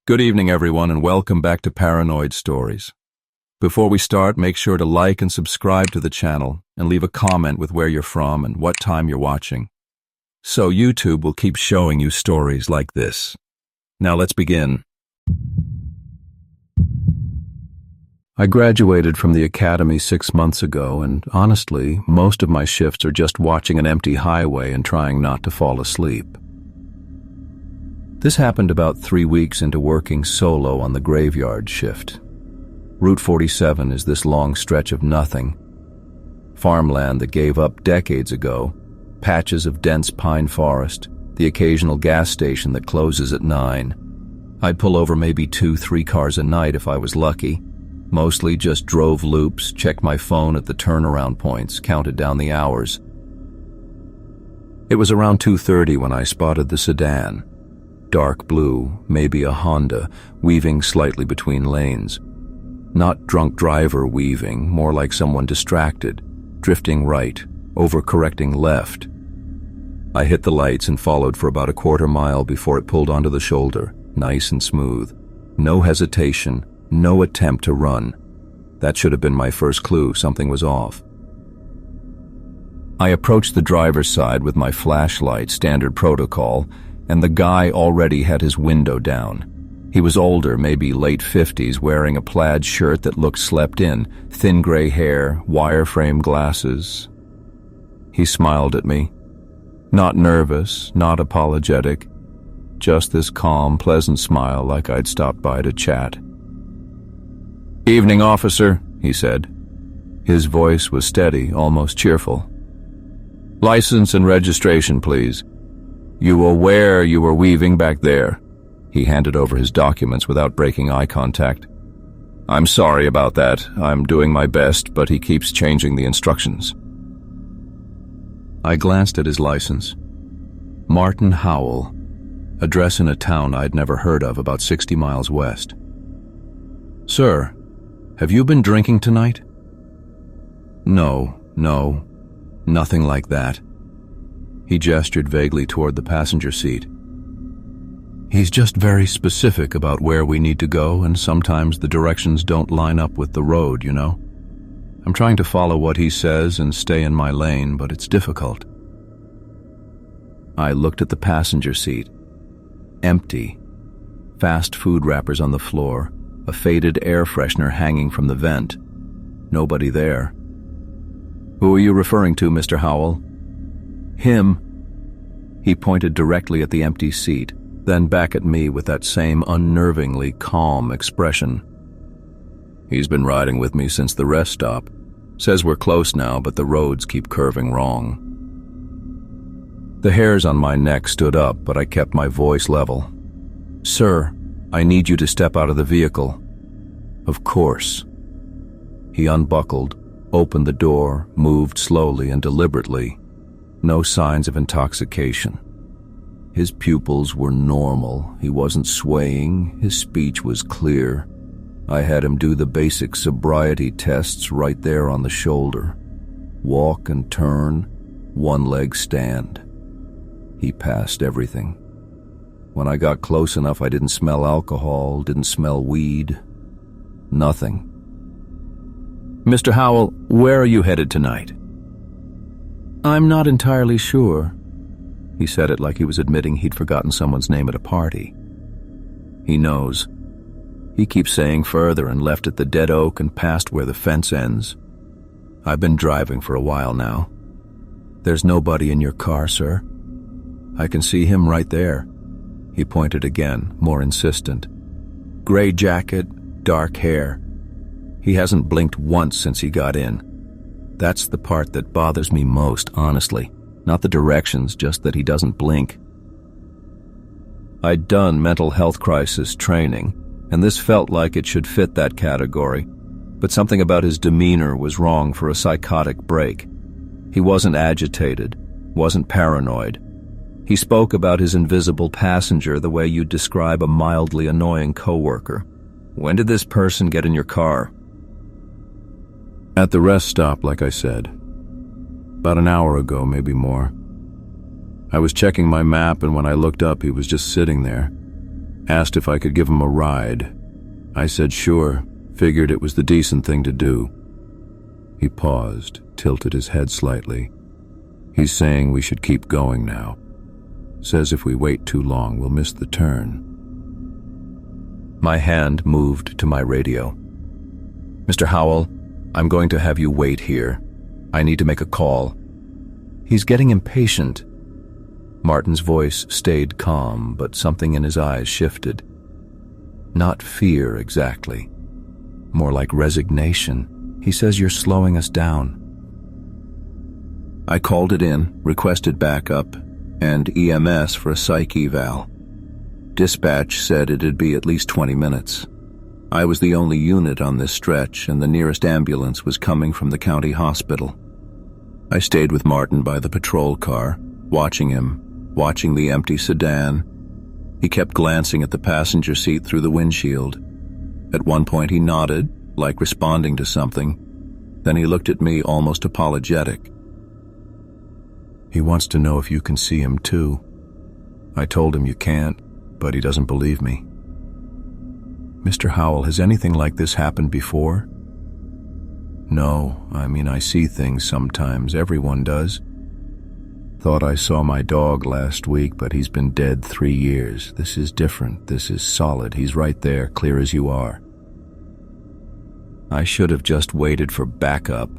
Good evening, everyone, and welcome back to Paranoid Stories. Before we start, make sure to like and subscribe to the channel and leave a comment with where you're from and what time you're watching. So YouTube will keep showing you stories like this. Now let's begin. I graduated from the academy 6 months ago, and honestly, most of my shifts are just watching an empty highway and trying not to fall asleep. This happened about 3 weeks into working solo on the graveyard shift. Route 47 is this long stretch of nothing. Farmland that gave up decades ago, patches of dense pine forest, the occasional gas station that closes at 9. I'd pull over maybe 2-3 cars a night if I was lucky. Mostly just drove loops, checked my phone at the turnaround points, counted down the hours. It was around 2:30 when I spotted the sedan. Dark blue, maybe a Honda, weaving slightly between lanes. Not drunk driver weaving, more like someone distracted, drifting right, overcorrecting left. I hit the lights and followed for about a quarter mile before it pulled onto the shoulder, nice and smooth. No hesitation, no attempt to run. That should have been my first clue something was off. I approached the driver's side with my flashlight, standard protocol, and the guy already had his window down. He was older, maybe late 50s, wearing a plaid shirt that looked slept in, thin gray hair, wireframe glasses. He smiled at me. Not nervous, not apologetic, just this calm, pleasant smile like I'd stopped by to chat. "Evening, officer," he said. His voice was steady, almost cheerful. "License and registration, please. You aware you were weaving back there?" He handed over his documents without breaking eye contact. "I'm sorry about that. I'm doing my best, but he keeps changing the instructions." I glanced at his license. Martin Howell, address in a town I'd never heard of about 60 miles west. "Sir, have you been drinking tonight?" No, nothing like that." He gestured vaguely toward the passenger seat. "He's just very specific about where we need to go, and sometimes the directions don't line up with the road, you know. I'm trying to follow what he says and stay in my lane, but it's difficult." I looked at the passenger seat. Empty. Fast food wrappers on the floor, a faded air freshener hanging from the vent. Nobody there. "Who are you referring to, Mr. Howell?" "Him." He pointed directly at the empty seat, then back at me with that same unnervingly calm expression. "He's been riding with me since the rest stop. Says we're close now, but the roads keep curving wrong." The hairs on my neck stood up, but I kept my voice level. "Sir, I need you to step out of the vehicle." "Of course." He unbuckled, opened the door, moved slowly and deliberately. No signs of intoxication. His pupils were normal. He wasn't swaying. His speech was clear. I had him do the basic sobriety tests right there on the shoulder. Walk and turn, one leg stand. He passed everything. When I got close enough, I didn't smell alcohol, didn't smell weed. Nothing. "Mr. Howell, where are you headed tonight?" "I'm not entirely sure." He said it like he was admitting he'd forgotten someone's name at a party. He knows. He keeps saying further and left at the dead oak and past where the fence ends. "I've been driving for a while now." "There's nobody in your car, sir." "I can see him right there." He pointed again, more insistent. "Gray jacket, dark hair. He hasn't blinked once since he got in. That's the part that bothers me most, honestly. Not the directions, just that he doesn't blink." I'd done mental health crisis training, and this felt like it should fit that category, but something about his demeanor was wrong for a psychotic break. He wasn't agitated, wasn't paranoid. He spoke about his invisible passenger the way you'd describe a mildly annoying coworker. "When did this person get in your car?" "At the rest stop, like I said. About an hour ago, maybe more. I was checking my map, and when I looked up, he was just sitting there. Asked if I could give him a ride. I said sure, figured it was the decent thing to do. He paused, tilted his head slightly. He's saying we should keep going now. Says if we wait too long, we'll miss the turn. My hand moved to my radio. Mr. Howell, I'm going to have you wait here. I need to make a call. He's getting impatient. Martin's voice stayed calm, but something in his eyes shifted. Not fear exactly. More like resignation. He says you're slowing us down. I called it in, requested backup, and EMS for a psych eval. Dispatch said it'd be at least 20 minutes. I was the only unit on this stretch, and the nearest ambulance was coming from the county hospital. I stayed with Martin by the patrol car, watching him, watching the empty sedan. He kept glancing at the passenger seat through the windshield. At one point he nodded, like responding to something. Then he looked at me almost apologetic. He wants to know if you can see him too. I told him you can't, but he doesn't believe me. Mr. Howell, has anything like this happened before? No, I see things sometimes. Everyone does. Thought I saw my dog last week, but he's been dead 3 years. This is different. This is solid. He's right there, clear as you are. I should have just waited for backup.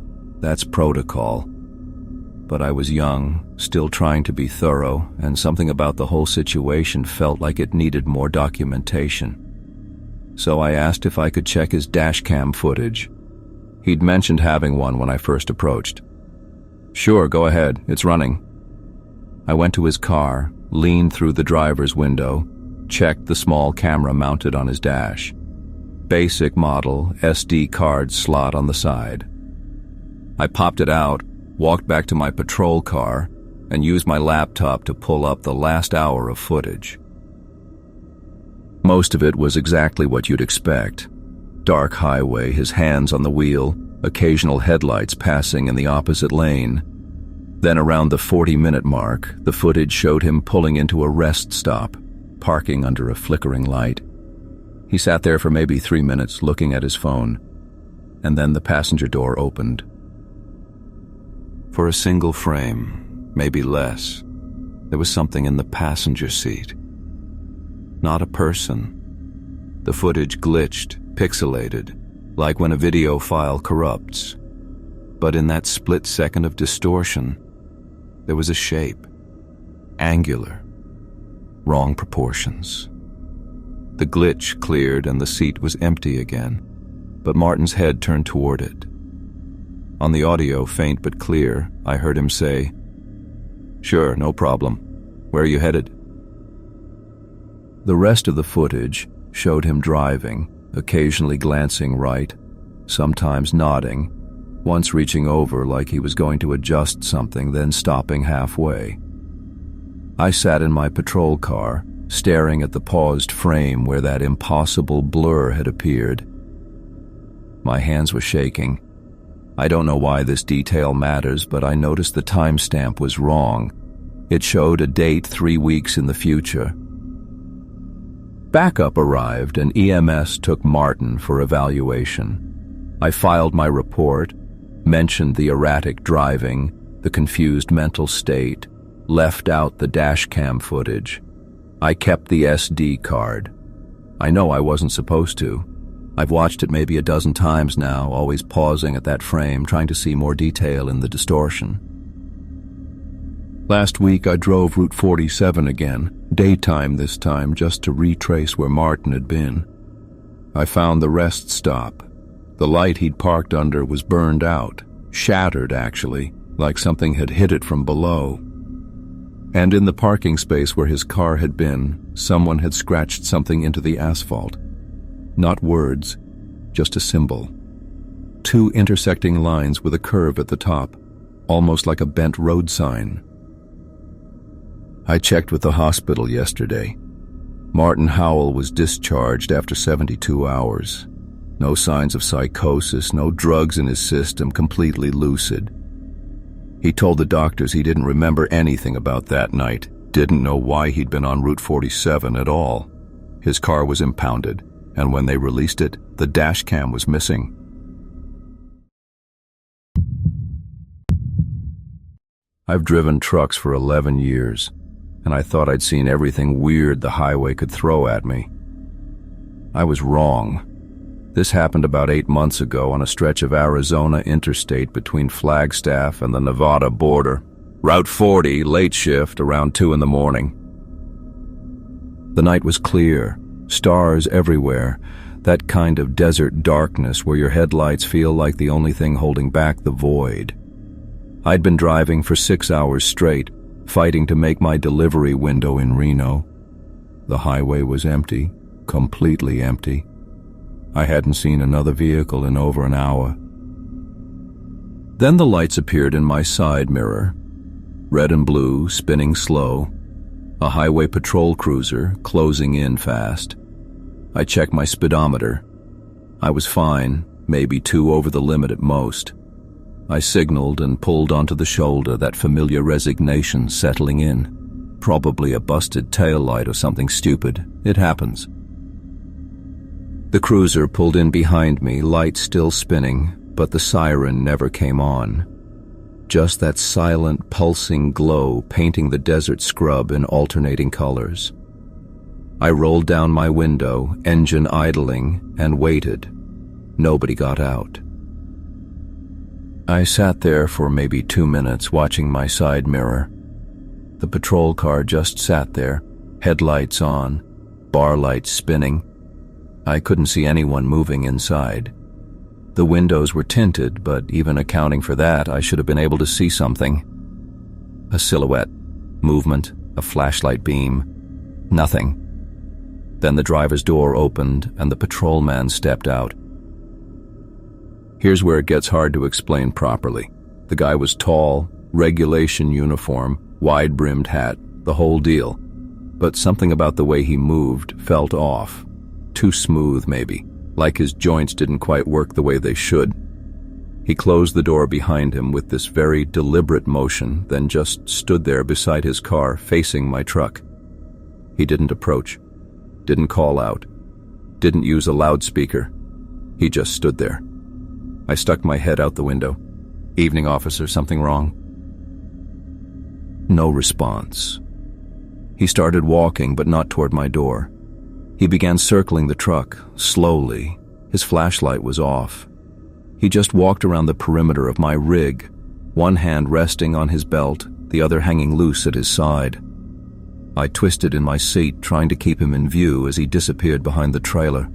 That's protocol. But I was young, still trying to be thorough, and something about the whole situation felt like it needed more documentation. So I asked if I could check his dashcam footage. He'd mentioned having one when I first approached. Sure, go ahead, it's running. I went to his car, leaned through the driver's window, checked the small camera mounted on his dash. Basic model, SD card slot on the side. I popped it out, walked back to my patrol car, and used my laptop to pull up the last hour of footage. Most of it was exactly what you'd expect. Dark highway, his hands on the wheel, occasional headlights passing in the opposite lane. Then around the 40-minute mark, the footage showed him pulling into a rest stop, parking under a flickering light. He sat there for maybe 3 minutes looking at his phone, and then the passenger door opened. For a single frame, maybe less, there was something in the passenger seat. Not a person. The footage glitched, pixelated, like when a video file corrupts. But in that split second of distortion, there was a shape. Angular. Wrong proportions. The glitch cleared and the seat was empty again, but Martin's head turned toward it. On the audio, faint but clear, I heard him say, "Sure, no problem. Where are you headed?" The rest of the footage showed him driving, occasionally glancing right, sometimes nodding, once reaching over like he was going to adjust something, then stopping halfway. I sat in my patrol car, staring at the paused frame where that impossible blur had appeared. My hands were shaking. I don't know why this detail matters, but I noticed the timestamp was wrong. It showed a date 3 weeks in the future. Backup arrived and EMS took Martin for evaluation. I filed my report, mentioned the erratic driving, the confused mental state, left out the dashcam footage. I kept the SD card. I know I wasn't supposed to. I've watched it maybe a dozen times now, always pausing at that frame, trying to see more detail in the distortion. Last week I drove Route 47 again, daytime this time, just to retrace where Martin had been. I found the rest stop. The light he'd parked under was burned out, shattered actually, like something had hit it from below. And in the parking space where his car had been, someone had scratched something into the asphalt. Not words, just a symbol. 2 intersecting lines with a curve at the top, almost like a bent road sign. I checked with the hospital yesterday. Martin Howell was discharged after 72 hours. No signs of psychosis, no drugs in his system, completely lucid. He told the doctors he didn't remember anything about that night, didn't know why he'd been on Route 47 at all. His car was impounded, and when they released it, the dash cam was missing. I've driven trucks for 11 years, and I thought I'd seen everything weird the highway could throw at me. I was wrong. This happened about 8 months ago on a stretch of Arizona interstate between Flagstaff and the Nevada border. Route 40, late shift, around 2 in the morning. The night was clear, stars everywhere, that kind of desert darkness where your headlights feel like the only thing holding back the void. I'd been driving for 6 hours straight, fighting to make my delivery window in Reno. The highway was empty, completely empty. I hadn't seen another vehicle in over an hour. Then the lights appeared in my side mirror, red and blue, spinning slow, a highway patrol cruiser closing in fast. I checked my speedometer. I was fine, maybe 2 over the limit at most. I signaled and pulled onto the shoulder, that familiar resignation settling in. Probably a busted taillight or something stupid. It happens. The cruiser pulled in behind me, lights still spinning, but the siren never came on. Just that silent, pulsing glow painting the desert scrub in alternating colors. I rolled down my window, engine idling, and waited. Nobody got out. I sat there for maybe 2 minutes watching my side mirror. The patrol car just sat there, headlights on, bar lights spinning. I couldn't see anyone moving inside. The windows were tinted, but even accounting for that, I should have been able to see something. A silhouette, movement, a flashlight beam. Nothing. Then the driver's door opened and the patrolman stepped out. Here's where it gets hard to explain properly. The guy was tall, regulation uniform, wide-brimmed hat, the whole deal. But something about the way he moved felt off. Too smooth, maybe, like his joints didn't quite work the way they should. He closed the door behind him with this very deliberate motion, then just stood there beside his car, facing my truck. He didn't approach, didn't call out, didn't use a loudspeaker. He just stood there. I stuck my head out the window. "Evening, officer, something wrong?" No response. He started walking, but not toward my door. He began circling the truck, slowly. His flashlight was off. He just walked around the perimeter of my rig, one hand resting on his belt, the other hanging loose at his side. I twisted in my seat, trying to keep him in view as he disappeared behind the trailer.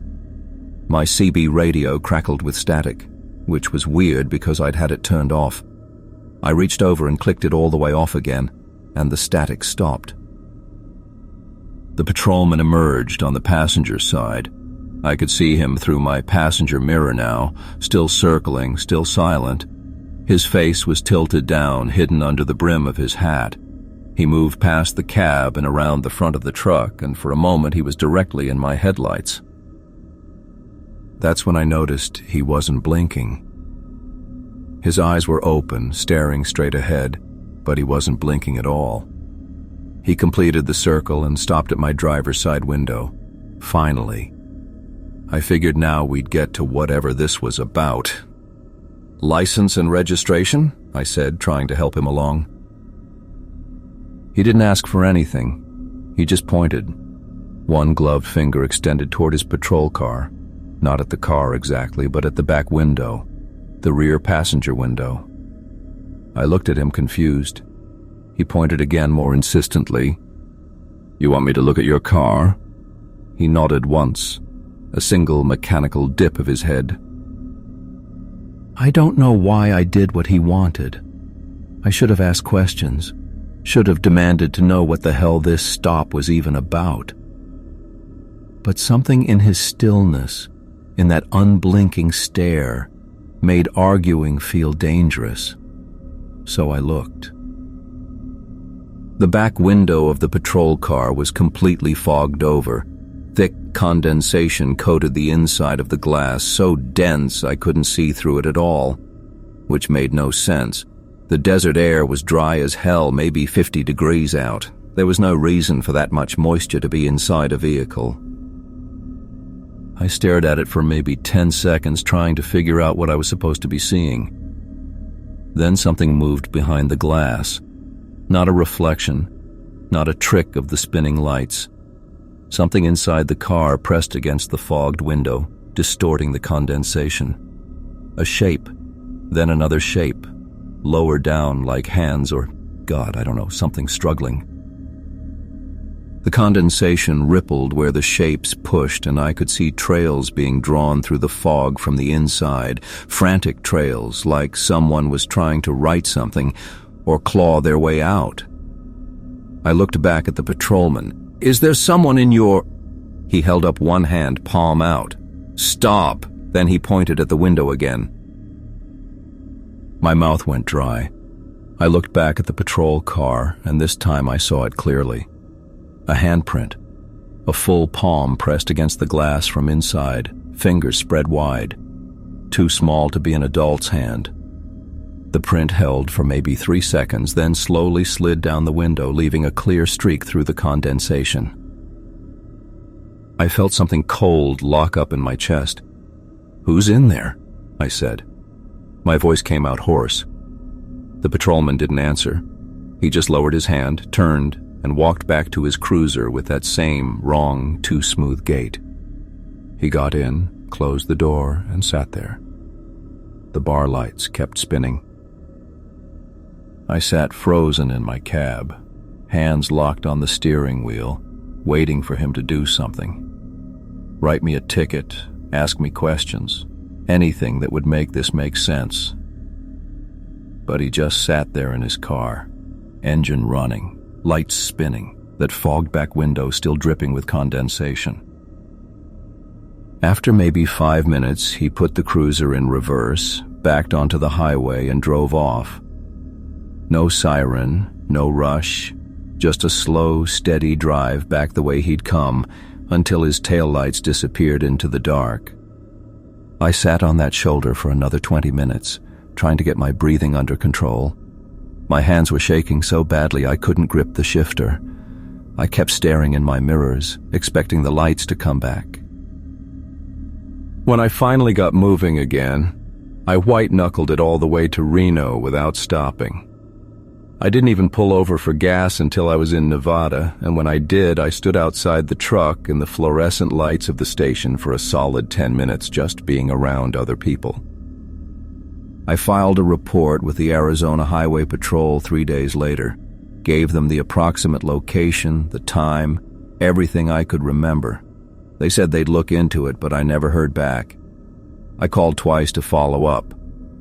My CB radio crackled with static, which was weird because I'd had it turned off. I reached over and clicked it all the way off again, and the static stopped. The patrolman emerged on the passenger side. I could see him through my passenger mirror now, still circling, still silent. His face was tilted down, hidden under the brim of his hat. He moved past the cab and around the front of the truck, and for a moment he was directly in my headlights. That's when I noticed he wasn't blinking. His eyes were open, staring straight ahead, but he wasn't blinking at all. He completed the circle and stopped at my driver's side window. Finally. I figured now we'd get to whatever this was about. "License and registration?" I said, trying to help him along. He didn't ask for anything. He just pointed. One gloved finger extended toward his patrol car. Not at the car exactly, but at the back window. The rear passenger window. I looked at him confused. He pointed again more insistently. "You want me to look at your car?" He nodded once, a single mechanical dip of his head. I don't know why I did what he wanted. I should have asked questions, should have demanded to know what the hell this stop was even about. But something in his stillness, in that unblinking stare, made arguing feel dangerous. So I looked. The back window of the patrol car was completely fogged over. Thick condensation coated the inside of the glass, so dense I couldn't see through it at all, which made no sense. The desert air was dry as hell, maybe 50 degrees out. There was no reason for that much moisture to be inside a vehicle. I stared at it for maybe 10 seconds, trying to figure out what I was supposed to be seeing. Then something moved behind the glass. Not a reflection, not a trick of the spinning lights. Something inside the car pressed against the fogged window, distorting the condensation. A shape, then another shape, lower down like hands or, God, I don't know, something struggling. The condensation rippled where the shapes pushed, and I could see trails being drawn through the fog from the inside, frantic trails like someone was trying to write something or claw their way out. I looked back at the patrolman. "Is there someone in your—" He held up one hand, palm out. "Stop!" Then he pointed at the window again. My mouth went dry. I looked back at the patrol car, and this time I saw it clearly. A handprint, a full palm pressed against the glass from inside, fingers spread wide, too small to be an adult's hand. The print held for maybe 3 seconds, then slowly slid down the window, leaving a clear streak through the condensation. I felt something cold lock up in my chest. "Who's in there?" I said. My voice came out hoarse. The patrolman didn't answer. He just lowered his hand, turned, and walked back to his cruiser with that same wrong, too smooth gait. He got in, closed the door, and sat there. The bar lights kept spinning. I sat frozen in my cab, hands locked on the steering wheel, waiting for him to do something. Write me a ticket, ask me questions, anything that would make this make sense. But he just sat there in his car, engine running, lights spinning, that fogged back window still dripping with condensation. After maybe 5 minutes, he put the cruiser in reverse, backed onto the highway, and drove off. No siren, no rush, just a slow, steady drive back the way he'd come until his taillights disappeared into the dark. I sat on that shoulder for another 20 minutes, trying to get my breathing under control. My hands were shaking so badly I couldn't grip the shifter. I kept staring in my mirrors, expecting the lights to come back. When I finally got moving again, I white-knuckled it all the way to Reno without stopping. I didn't even pull over for gas until I was in Nevada, and when I did, I stood outside the truck in the fluorescent lights of the station for a solid 10 minutes just being around other people. I filed a report with the Arizona Highway Patrol 3 days later, gave them the approximate location, the time, everything I could remember. They said they'd look into it, but I never heard back. I called twice to follow up,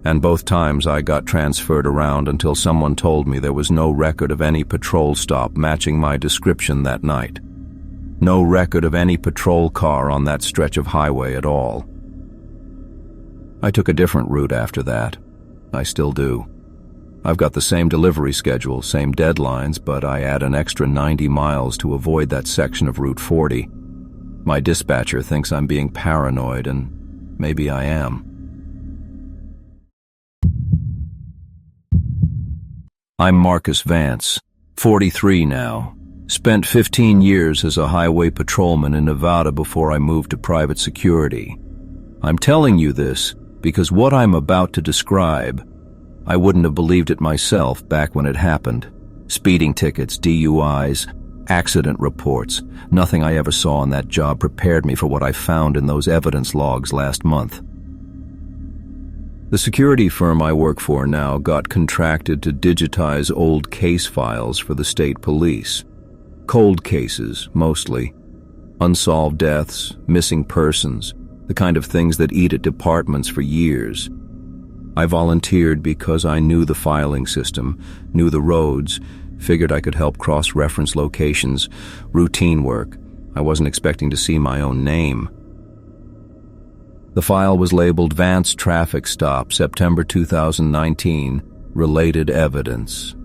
and both times I got transferred around until someone told me there was no record of any patrol stop matching my description that night. No record of any patrol car on that stretch of highway at all. I took a different route after that. I still do. I've got the same delivery schedule, same deadlines, but I add an extra 90 miles to avoid that section of Route 40. My dispatcher thinks I'm being paranoid, and maybe I am. I'm Marcus Vance, 43 now. Spent 15 years as a highway patrolman in Nevada before I moved to private security. I'm telling you this because what I'm about to describe, I wouldn't have believed it myself back when it happened. Speeding tickets, DUIs, accident reports, nothing I ever saw on that job prepared me for what I found in those evidence logs last month. The security firm I work for now got contracted to digitize old case files for the state police. Cold cases, mostly. Unsolved deaths, missing persons, the kind of things that eat at departments for years. I volunteered because I knew the filing system, knew the roads, figured I could help cross-reference locations, routine work. I wasn't expecting to see my own name. The file was labeled Vance Traffic Stop, September 2019, Related Evidence.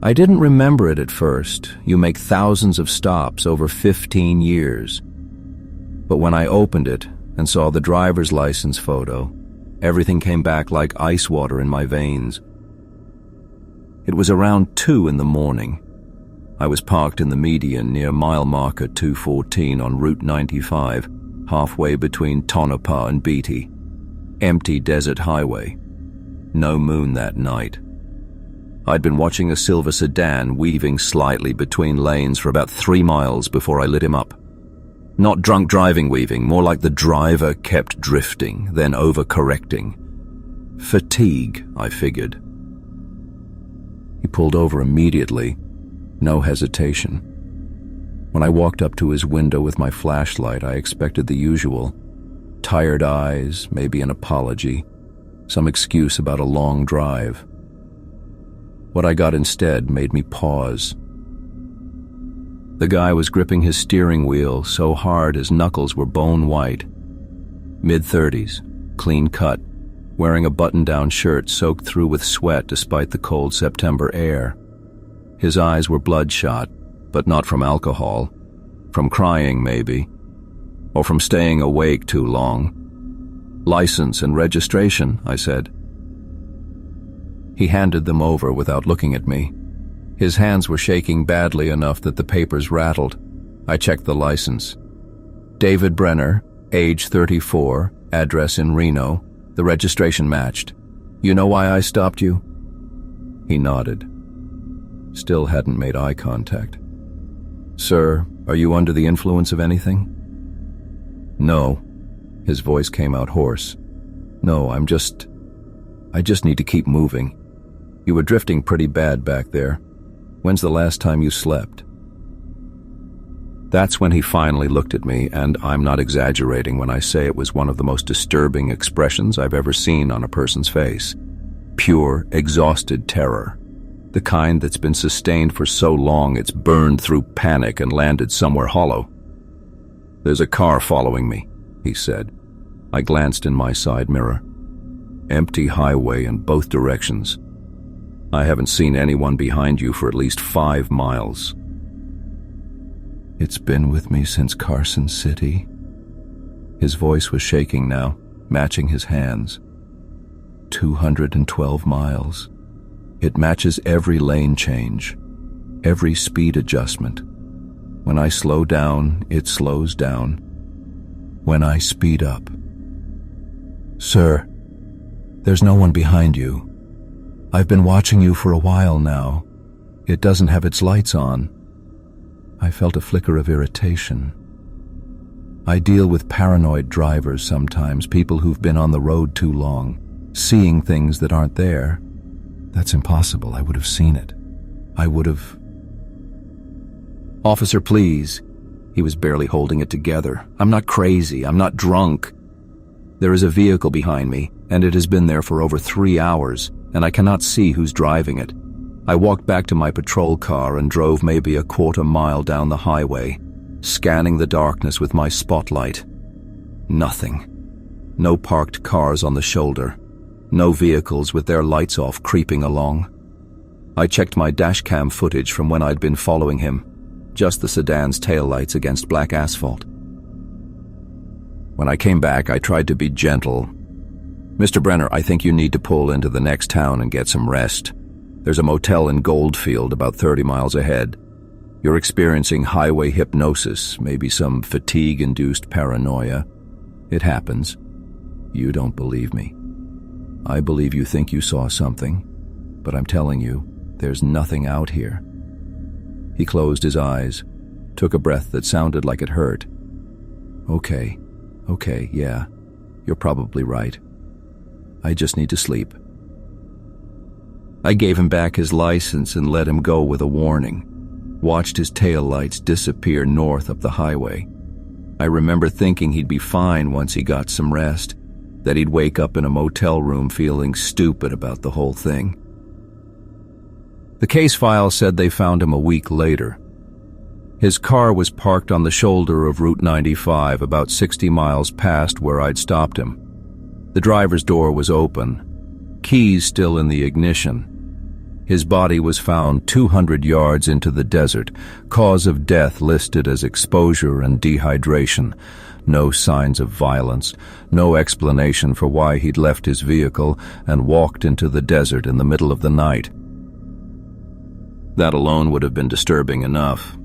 I didn't remember it at first. You make thousands of stops over 15 years. But when I opened it and saw the driver's license photo, everything came back like ice water in my veins. It was around 2 in the morning. I was parked in the median near mile marker 214 on Route 95, halfway between Tonopah and Beatty. Empty desert highway. No moon that night. I'd been watching a silver sedan weaving slightly between lanes for about 3 miles before I lit him up. Not drunk driving weaving, more like the driver kept drifting, then overcorrecting. Fatigue, I figured. He pulled over immediately, no hesitation. When I walked up to his window with my flashlight, I expected the usual. Tired eyes, maybe an apology, some excuse about a long drive. What I got instead made me pause. The guy was gripping his steering wheel so hard his knuckles were bone white. Mid-30s, clean cut, wearing a button-down shirt soaked through with sweat despite the cold September air. His eyes were bloodshot, but not from alcohol. From crying, maybe. Or from staying awake too long. "License and registration," I said. He handed them over without looking at me. His hands were shaking badly enough that the papers rattled. I checked the license. David Brenner, age 34, address in Reno. The registration matched. "You know why I stopped you?" He nodded. Still hadn't made eye contact. "Sir, are you under the influence of anything?" "No." His voice came out hoarse. "No, I just need to keep moving. You were drifting pretty bad back there. When's the last time you slept?" That's when he finally looked at me, and I'm not exaggerating when I say it was one of the most disturbing expressions I've ever seen on a person's face. Pure, exhausted terror. The kind that's been sustained for so long it's burned through panic and landed somewhere hollow. "There's a car following me," he said. I glanced in my side mirror. Empty highway in both directions. "I haven't seen anyone behind you for at least 5 miles. "It's been with me since Carson City." His voice was shaking now, matching his hands. 212 miles. It matches every lane change, every speed adjustment. When I slow down, it slows down. When I speed up. "Sir, there's no one behind you. I've been watching you for a while now. It doesn't have its lights on." I felt a flicker of irritation. I deal with paranoid drivers sometimes, people who've been on the road too long, seeing things that aren't there. That's impossible. I would have seen it. I would have... "Officer, please." He was barely holding it together. "I'm not crazy. I'm not drunk. There is a vehicle behind me, and it has been there for over 3 hours, and I cannot see who's driving it. I walked back to my patrol car and drove maybe a 1/4 mile down the highway, scanning the darkness with my spotlight. Nothing. No parked cars on the shoulder. No vehicles with their lights off creeping along. I checked my dashcam footage from when I'd been following him. Just the sedan's taillights against black asphalt. When I came back, I tried to be gentle. "Mr. Brenner, I think you need to pull into the next town and get some rest. There's a motel in Goldfield about 30 miles ahead. You're experiencing highway hypnosis, maybe some fatigue-induced paranoia. It happens. You don't believe me. I believe you think you saw something, but I'm telling you, there's nothing out here." He closed his eyes, took a breath that sounded like it hurt. Okay, yeah, you're probably right. I just need to sleep." I gave him back his license and let him go with a warning. Watched his taillights disappear north up the highway. I remember thinking he'd be fine once he got some rest, that he'd wake up in a motel room feeling stupid about the whole thing. The case file said they found him a week later. His car was parked on the shoulder of Route 95, about 60 miles past where I'd stopped him. The driver's door was open, keys still in the ignition. His body was found 200 yards into the desert, cause of death listed as exposure and dehydration. No signs of violence, no explanation for why he'd left his vehicle and walked into the desert in the middle of the night. That alone would have been disturbing enough,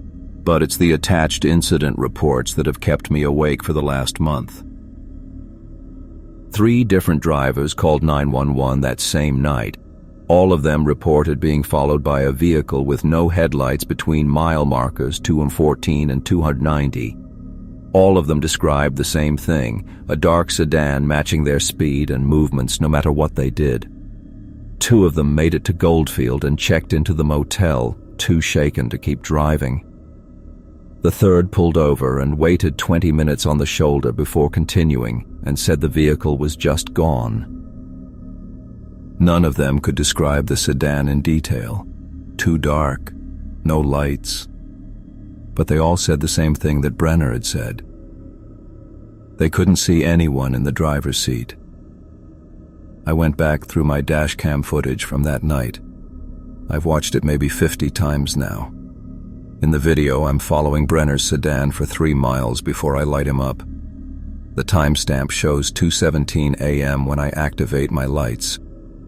but it's the attached incident reports that have kept me awake for the last month. 3 different drivers called 911 that same night. All of them reported being followed by a vehicle with no headlights between mile markers 214 and 290. All of them described the same thing, a dark sedan matching their speed and movements no matter what they did. 2 of them made it to Goldfield and checked into the motel, too shaken to keep driving. The 3rd pulled over and waited 20 minutes on the shoulder before continuing and said the vehicle was just gone. None of them could describe the sedan in detail. Too dark, no lights. But they all said the same thing that Brenner had said. They couldn't see anyone in the driver's seat. I went back through my dashcam footage from that night. I've watched it maybe 50 times now. In the video, I'm following Brenner's sedan for 3 miles before I light him up. The timestamp shows 2:17 a.m. when I activate my lights.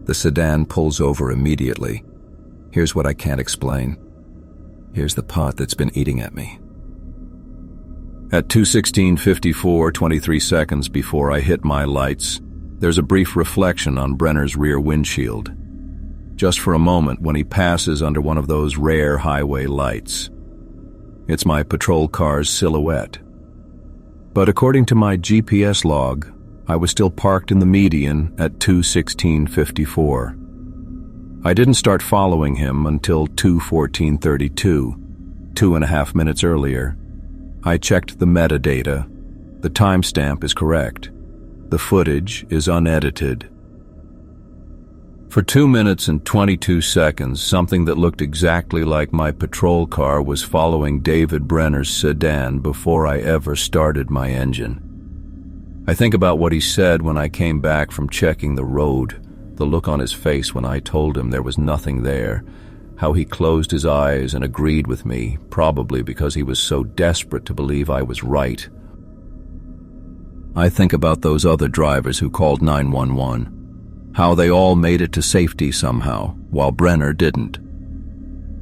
The sedan pulls over immediately. Here's what I can't explain. Here's the part that's been eating at me. At 2:16:54, 23 seconds before I hit my lights, there's a brief reflection on Brenner's rear windshield. Just for a moment when he passes under one of those rare highway lights. It's my patrol car's silhouette. But according to my GPS log, I was still parked in the median at 2:16:54. I didn't start following him until 2:14:32, 2.5 minutes earlier. I checked the metadata. The timestamp is correct. The footage is unedited. For 2 minutes and 22 seconds, something that looked exactly like my patrol car was following David Brenner's sedan before I ever started my engine. I think about what he said when I came back from checking the road, the look on his face when I told him there was nothing there, how he closed his eyes and agreed with me, probably because he was so desperate to believe I was right. I think about those other drivers who called 911. How they all made it to safety somehow, while Brenner didn't.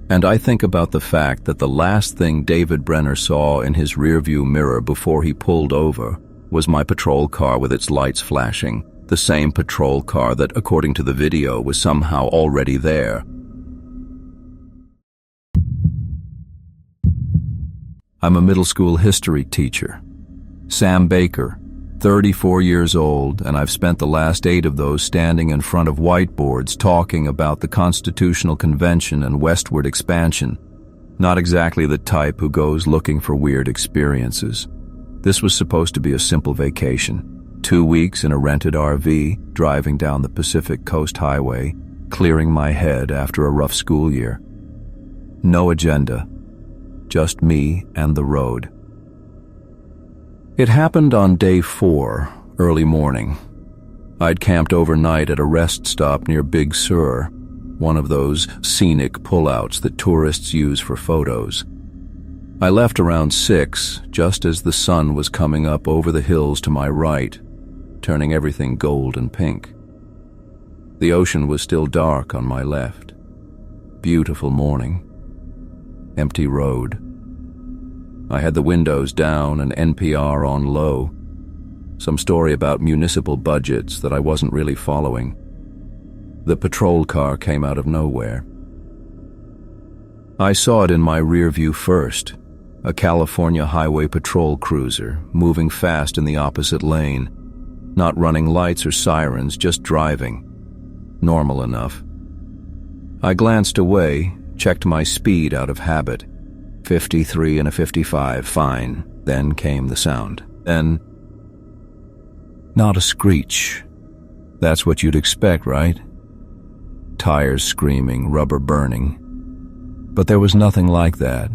And I think about the fact that the last thing David Brenner saw in his rearview mirror before he pulled over was my patrol car with its lights flashing, the same patrol car that, according to the video, was somehow already there. I'm a middle school history teacher. Sam Baker, 34 years old, and I've spent the last 8 of those standing in front of whiteboards talking about the Constitutional Convention and westward expansion. Not exactly the type who goes looking for weird experiences. This was supposed to be a simple vacation. 2 weeks in a rented RV, driving down the Pacific Coast Highway, clearing my head after a rough school year. No agenda. Just me and the road. It happened on day 4, early morning. I'd camped overnight at a rest stop near Big Sur, one of those scenic pullouts that tourists use for photos. I left around 6, just as the sun was coming up over the hills to my right, turning everything gold and pink. The ocean was still dark on my left. Beautiful morning. Empty road. I had the windows down and NPR on low. Some story about municipal budgets that I wasn't really following. The patrol car came out of nowhere. I saw it in my rear view first, a California Highway Patrol cruiser moving fast in the opposite lane, not running lights or sirens, just driving. Normal enough. I glanced away, checked my speed out of habit. 53 and a 55, fine. Then came the sound. Then, not a screech. That's what you'd expect, right? Tires screaming, rubber burning. But there was nothing like that.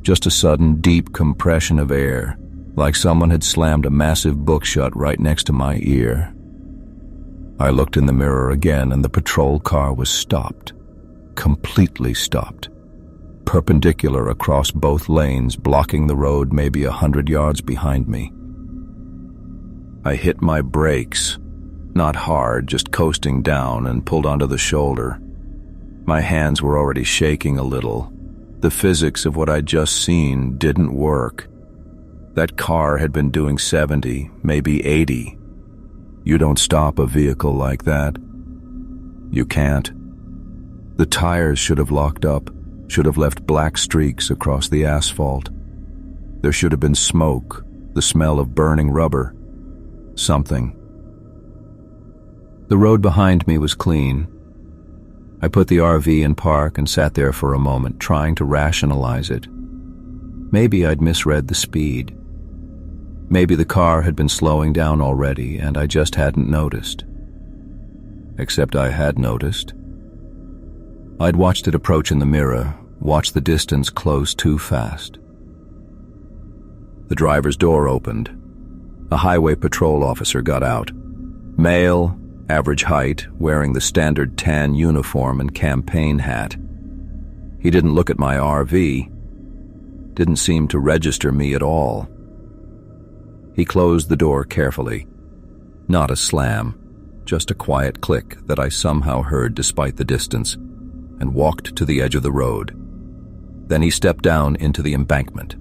Just a sudden, deep compression of air, like someone had slammed a massive book shut right next to my ear. I looked in the mirror again, and the patrol car was stopped. Completely stopped. Perpendicular across both lanes, blocking the road maybe 100 yards behind me. I hit my brakes, not hard, just coasting down, and pulled onto the shoulder. My hands were already shaking a little. The physics of what I'd just seen didn't work. That car had been doing 70, maybe 80. You don't stop a vehicle like that. You can't. The tires should have locked up, should have left black streaks across the asphalt. There should have been smoke, the smell of burning rubber. Something. The road behind me was clean. I put the RV in park and sat there for a moment, trying to rationalize it. Maybe I'd misread the speed. Maybe the car had been slowing down already and I just hadn't noticed. Except I had noticed. I'd watched it approach in the mirror, watched the distance close too fast. The driver's door opened. A highway patrol officer got out. Male, average height, wearing the standard tan uniform and campaign hat. He didn't look at my RV. Didn't seem to register me at all. He closed the door carefully. Not a slam, just a quiet click that I somehow heard despite the distance, and walked to the edge of the road. Then he stepped down into the embankment.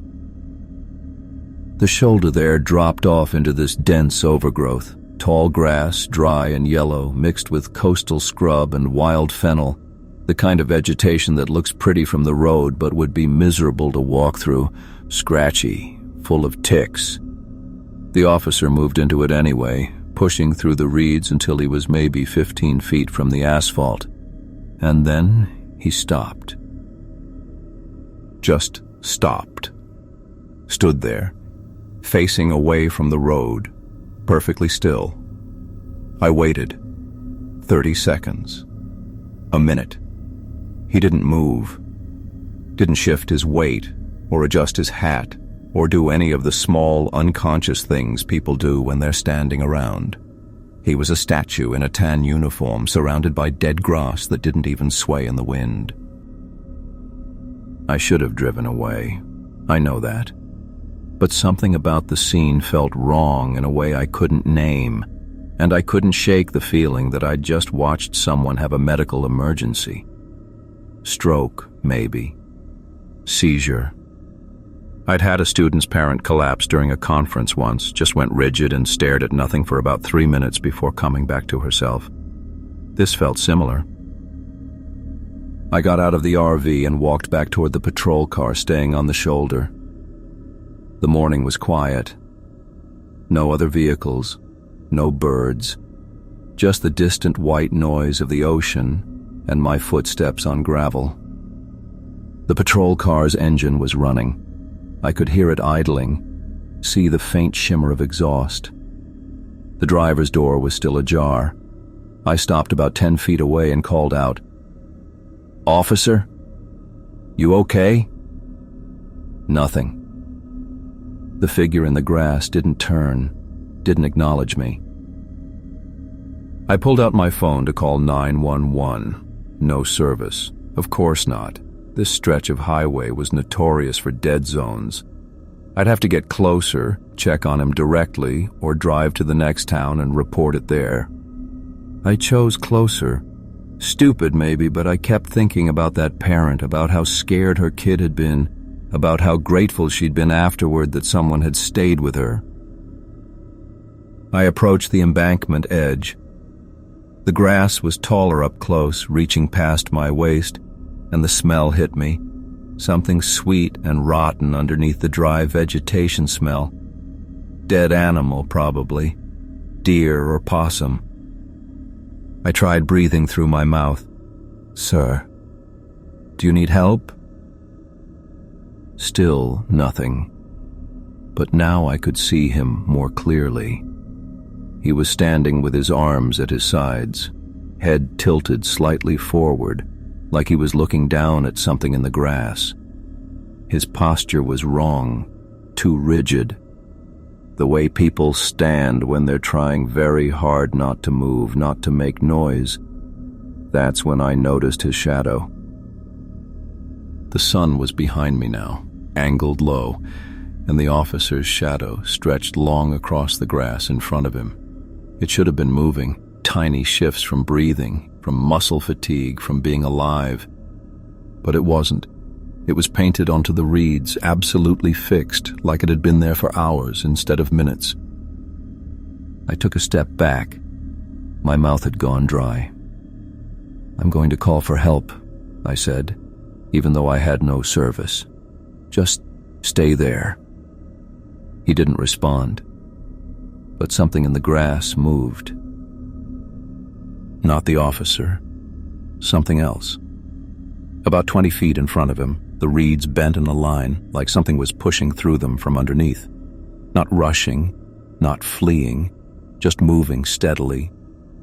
The shoulder there dropped off into this dense overgrowth. Tall grass, dry and yellow, mixed with coastal scrub and wild fennel, the kind of vegetation that looks pretty from the road but would be miserable to walk through, scratchy, full of ticks. The officer moved into it anyway, pushing through the reeds until he was maybe 15 feet from the asphalt. And then he stopped. Just stopped. Stood there, facing away from the road, perfectly still. I waited. 30 seconds. A minute. He didn't move. Didn't shift his weight, or adjust his hat, or do any of the small, unconscious things people do when they're standing around. He was a statue in a tan uniform, surrounded by dead grass that didn't even sway in the wind. I should have driven away. I know that. But something about the scene felt wrong in a way I couldn't name, and I couldn't shake the feeling that I'd just watched someone have a medical emergency. Stroke, maybe. Seizure. I'd had a student's parent collapse during a conference once, just went rigid and stared at nothing for about 3 minutes before coming back to herself. This felt similar. I got out of the RV and walked back toward the patrol car staying on the shoulder. The morning was quiet. No other vehicles, no birds, just the distant white noise of the ocean and my footsteps on gravel. The patrol car's engine was running. I could hear it idling, see the faint shimmer of exhaust. The driver's door was still ajar. I stopped about 10 feet away and called out, "Officer? You okay?" Nothing. The figure in the grass didn't turn, didn't acknowledge me. I pulled out my phone to call 911. No service. Of course not. This stretch of highway was notorious for dead zones. I'd have to get closer, check on him directly, or drive to the next town and report it there. I chose closer. Stupid maybe, but I kept thinking about that parent, about how scared her kid had been, about how grateful she'd been afterward that someone had stayed with her. I approached the embankment edge. The grass was taller up close, reaching past my waist, and the smell hit me. Something sweet and rotten underneath the dry vegetation smell. Dead animal, probably. Deer or possum. I tried breathing through my mouth. "Sir, do you need help?" Still nothing. But now I could see him more clearly. He was standing with his arms at his sides, head tilted slightly forward, like he was looking down at something in the grass. His posture was wrong, too rigid. The way people stand when they're trying very hard not to move, not to make noise. That's when I noticed his shadow. The sun was behind me now, angled low, and the officer's shadow stretched long across the grass in front of him. It should have been moving, tiny shifts from breathing, from muscle fatigue, from being alive. But it wasn't. It was painted onto the reeds, absolutely fixed, like it had been there for hours instead of minutes. I took a step back. My mouth had gone dry. "I'm going to call for help," I said, even though I had no service. "Just stay there." He didn't respond, but something in the grass moved. Not the officer. Something else. About 20 feet in front of him, the reeds bent in a line, like something was pushing through them from underneath. Not rushing, not fleeing, just moving steadily,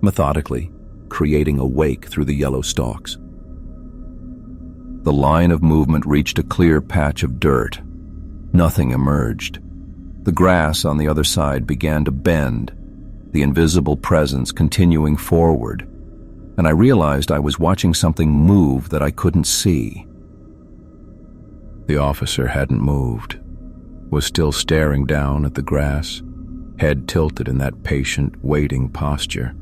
methodically, creating a wake through the yellow stalks. The line of movement reached a clear patch of dirt. Nothing emerged. The grass on the other side began to bend, the invisible presence continuing forward, and I realized I was watching something move that I couldn't see. The officer hadn't moved, was still staring down at the grass, head tilted in that patient, waiting posture.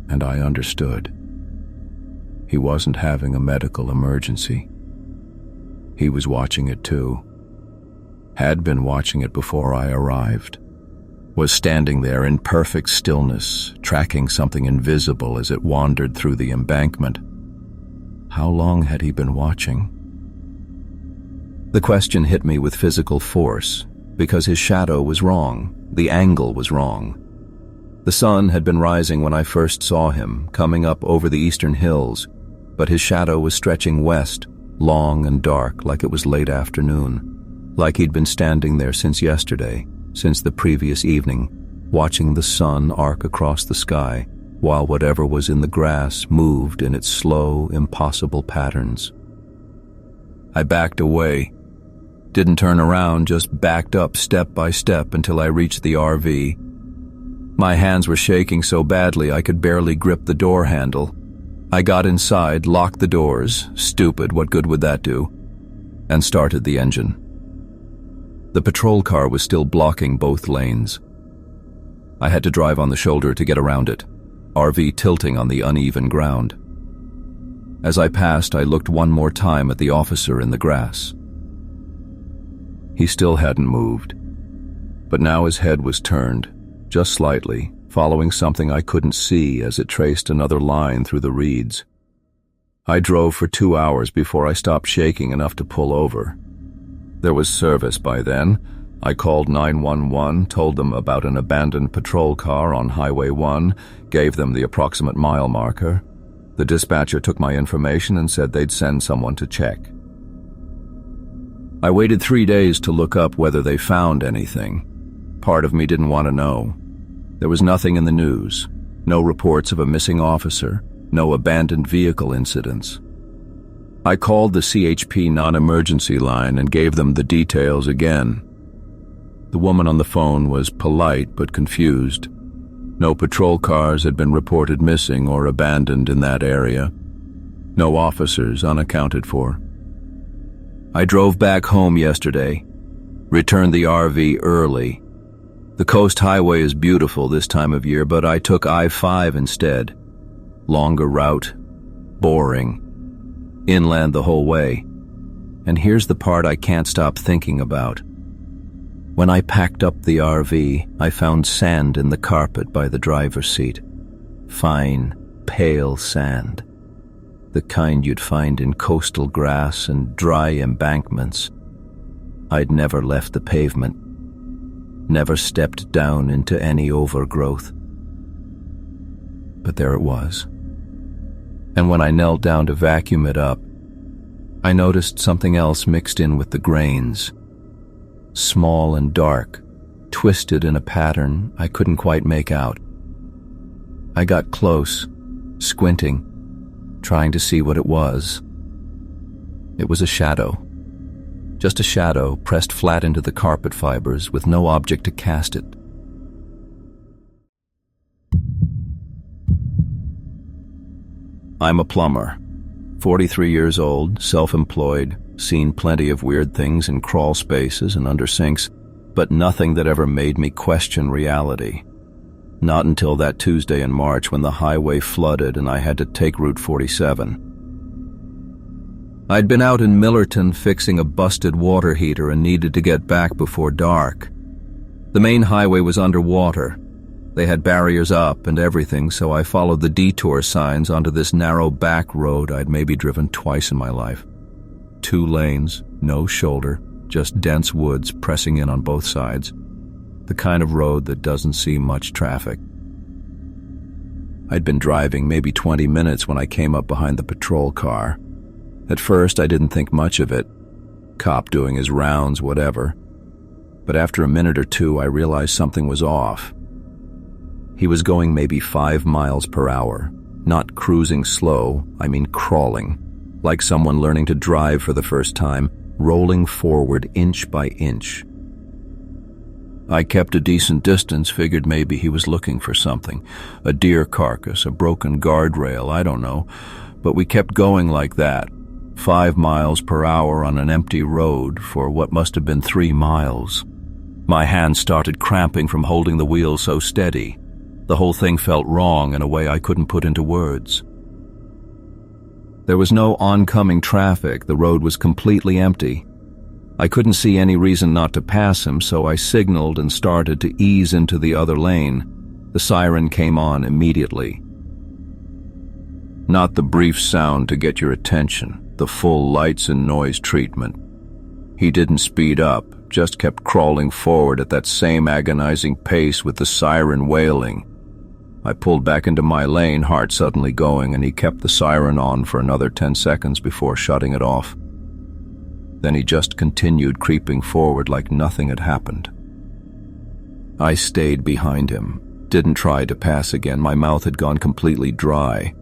And I understood. He wasn't having a medical emergency. He was watching it too. Had been watching it before I arrived. Was standing there in perfect stillness, tracking something invisible as it wandered through the embankment. How long had he been watching? The question hit me with physical force, because his shadow was wrong, the angle was wrong. The sun had been rising when I first saw him, coming up over the eastern hills, but his shadow was stretching west, long and dark, like it was late afternoon, like he'd been standing there since yesterday, since the previous evening, watching the sun arc across the sky, while whatever was in the grass moved in its slow, impossible patterns. I backed away. Didn't turn around, just backed up step by step until I reached the RV. My hands were shaking so badly I could barely grip the door handle. I got inside, locked the doors, stupid, what good would that do, and started the engine. The patrol car was still blocking both lanes. I had to drive on the shoulder to get around it, RV tilting on the uneven ground. As I passed, I looked one more time at the officer in the grass. He still hadn't moved, but now his head was turned, just slightly, following something I couldn't see as it traced another line through the reeds. I drove for 2 hours before I stopped shaking enough to pull over. There was service by then. I called 911, told them about an abandoned patrol car on Highway 1, gave them the approximate mile marker. The dispatcher took my information and said they'd send someone to check. I waited 3 days to look up whether they found anything. Part of me didn't want to know. There was nothing in the news, no reports of a missing officer, no abandoned vehicle incidents. I called the CHP non-emergency line and gave them the details again. The woman on the phone was polite but confused. No patrol cars had been reported missing or abandoned in that area. No officers unaccounted for. I drove back home yesterday, returned the RV early. The coast highway is beautiful this time of year, but I took I-5 instead. Longer route, boring. Inland the whole way. And here's the part I can't stop thinking about. When I packed up the RV, I found sand in the carpet by the driver's seat. Fine, pale sand. The kind you'd find in coastal grass and dry embankments. I'd never left the pavement, never stepped down into any overgrowth. But there it was. And when I knelt down to vacuum it up, I noticed something else mixed in with the grains. Small and dark, twisted in a pattern I couldn't quite make out. I got close, squinting, trying to see what it was. It was a shadow. Just a shadow pressed flat into the carpet fibers with no object to cast it. I'm a plumber, 43 years old, self-employed, seen plenty of weird things in crawl spaces and under sinks, but nothing that ever made me question reality. Not until that Tuesday in March when the highway flooded and I had to take Route 47. I'd been out in Millerton fixing a busted water heater and needed to get back before dark. The main highway was underwater. They had barriers up and everything, so I followed the detour signs onto this narrow back road I'd maybe driven twice in my life. 2 lanes, no shoulder, just dense woods pressing in on both sides. The kind of road that doesn't see much traffic. I'd been driving maybe 20 minutes when I came up behind the patrol car. At first, I didn't think much of it. Cop doing his rounds, whatever. But after a minute or two, I realized something was off. He was going maybe 5 miles per hour. Not cruising slow, I mean crawling. Like someone learning to drive for the first time, rolling forward inch by inch. I kept a decent distance, figured maybe he was looking for something. A deer carcass, a broken guardrail, I don't know. But we kept going like that. 5 miles per hour on an empty road for what must have been 3 miles. My hands started cramping from holding the wheel so steady. The whole thing felt wrong in a way I couldn't put into words. There was no oncoming traffic. The road was completely empty. I couldn't see any reason not to pass him, so I signaled and started to ease into the other lane. The siren came on immediately. Not the brief sound to get your attention, the full lights and noise treatment. He didn't speed up, just kept crawling forward at that same agonizing pace with the siren wailing. I pulled back into my lane, heart suddenly going, and he kept the siren on for another 10 seconds before shutting it off. Then he just continued creeping forward like nothing had happened. I stayed behind him, didn't try to pass again. My mouth had gone completely dry.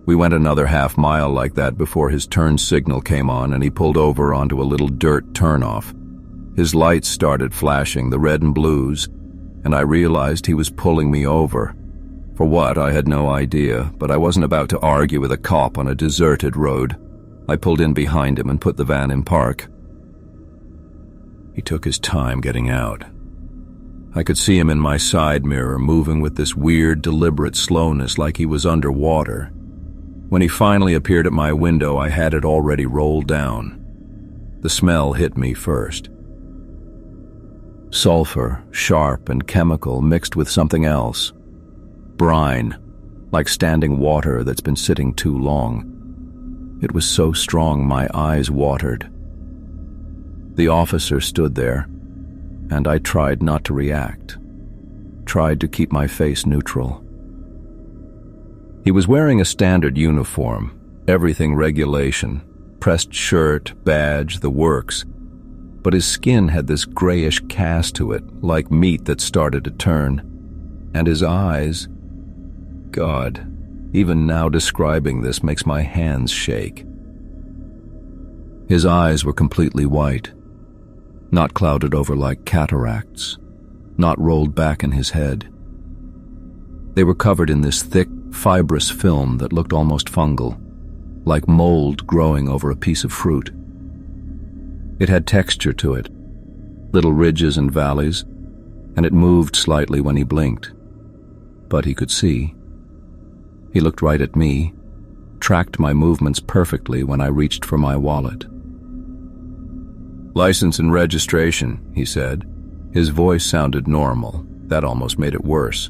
We went another half mile like that before his turn signal came on and he pulled over onto a little dirt turnoff. His lights started flashing, the red and blues, and I realized he was pulling me over. For what, I had no idea, but I wasn't about to argue with a cop on a deserted road. I pulled in behind him and put the van in park. He took his time getting out. I could see him in my side mirror, moving with this weird, deliberate slowness like he was underwater. When he finally appeared at my window, I had it already rolled down. The smell hit me first. Sulfur, sharp and chemical, mixed with something else. Brine, like standing water that's been sitting too long. It was so strong my eyes watered. The officer stood there, and I tried not to react. Tried to keep my face neutral. He was wearing a standard uniform, everything regulation, pressed shirt, badge, the works. But his skin had this grayish cast to it, like meat that started to turn. And his eyes... God, even now describing this makes my hands shake. His eyes were completely white, not clouded over like cataracts, not rolled back in his head. They were covered in this thick, fibrous film that looked almost fungal, like mold growing over a piece of fruit. It had texture to it, little ridges and valleys, and it moved slightly when he blinked. But he could see. He looked right at me, tracked my movements perfectly when I reached for my wallet. "License and registration," he said. His voice sounded normal. That almost made it worse.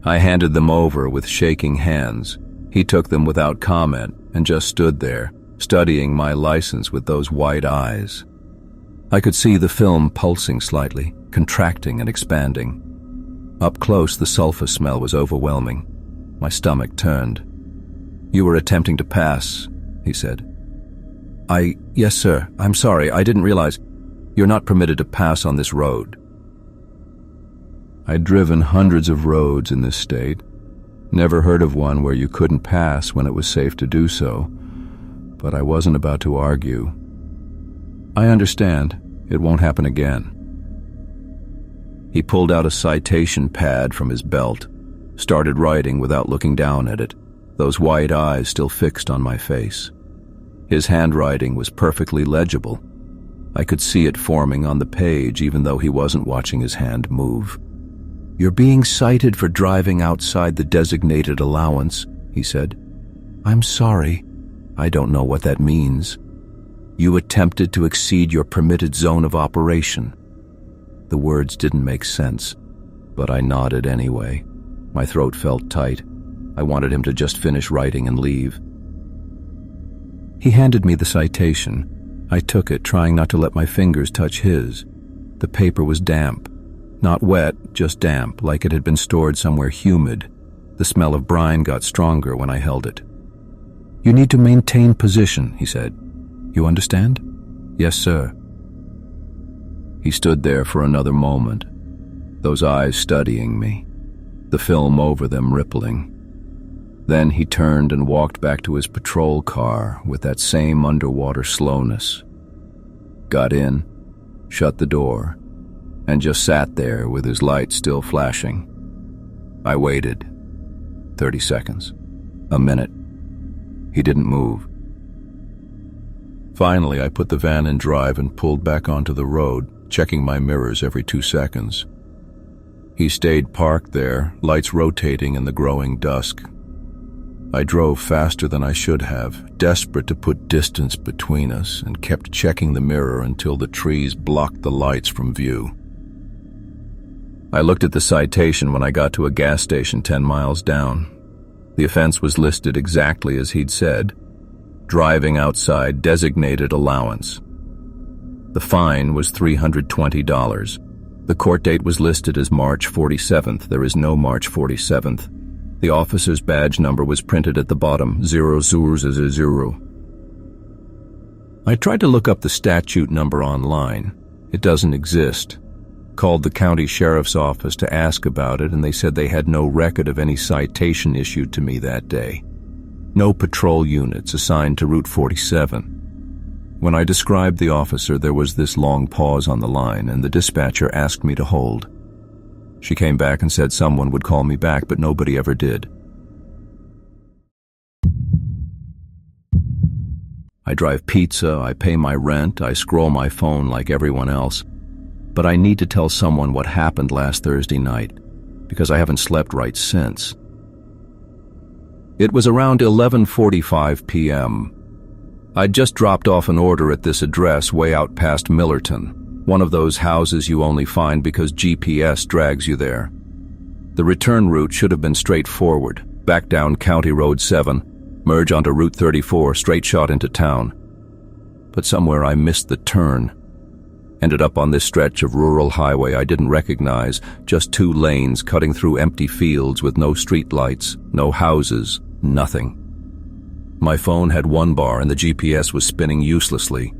I handed them over with shaking hands. He took them without comment and just stood there, studying my license with those white eyes. I could see the film pulsing slightly, contracting and expanding. Up close, the sulfur smell was overwhelming. My stomach turned. "You were attempting to pass," he said. Yes, sir. I'm sorry. I didn't realize. You're not permitted to pass on this road." I'd driven hundreds of roads in this state. Never heard of one where you couldn't pass when it was safe to do so. But I wasn't about to argue. "I understand. It won't happen again." He pulled out a citation pad from his belt, started writing without looking down at it, those white eyes still fixed on my face. His handwriting was perfectly legible. I could see it forming on the page even though he wasn't watching his hand move. "You're being cited for driving outside the designated allowance," he said. "I'm sorry. I don't know what that means. You attempted to exceed your permitted zone of operation. The words didn't make sense, but I nodded anyway. My throat felt tight. I wanted him to just finish writing and leave. He handed me the citation. I took it, trying not to let my fingers touch his. The paper was damp. Not wet, just damp, like it had been stored somewhere humid. The smell of brine got stronger when I held it. You need to maintain position, he said. You understand? Yes, sir. He stood there for another moment, those eyes studying me, the film over them rippling. Then he turned and walked back to his patrol car with that same underwater slowness. Got in, shut the door, and just sat there with his light still flashing. I waited. 30 seconds. A minute. He didn't move. Finally, I put the van in drive and pulled back onto the road, checking my mirrors every 2 seconds. He stayed parked there, lights rotating in the growing dusk. I drove faster than I should have, desperate to put distance between us, and kept checking the mirror until the trees blocked the lights from view. I looked at the citation when I got to a gas station 10 miles down. The offense was listed exactly as he'd said. Driving outside designated allowance. The fine was $320. The court date was listed as March 47th. There is no March 47th. The officer's badge number was printed at the bottom, 000. I tried to look up the statute number online. It doesn't exist. Called the county sheriff's office to ask about it, and they said they had no record of any citation issued to me that day. No patrol units assigned to Route 47. When I described the officer, there was this long pause on the line, and the dispatcher asked me to hold. She came back and said someone would call me back, but nobody ever did. I drive pizza, I pay my rent, I scroll my phone like everyone else. But I need to tell someone what happened last Thursday night, because I haven't slept right since. It was around 11:45 p.m. I'd just dropped off an order at this address way out past Millerton, one of those houses you only find because GPS drags you there. The return route should have been straightforward, back down County Road 7, merge onto Route 34, straight shot into town. But somewhere I missed the turn. Ended up on this stretch of rural highway I didn't recognize, just 2 lanes cutting through empty fields with no street lights, no houses, nothing. My phone had 1 bar and the GPS was spinning uselessly.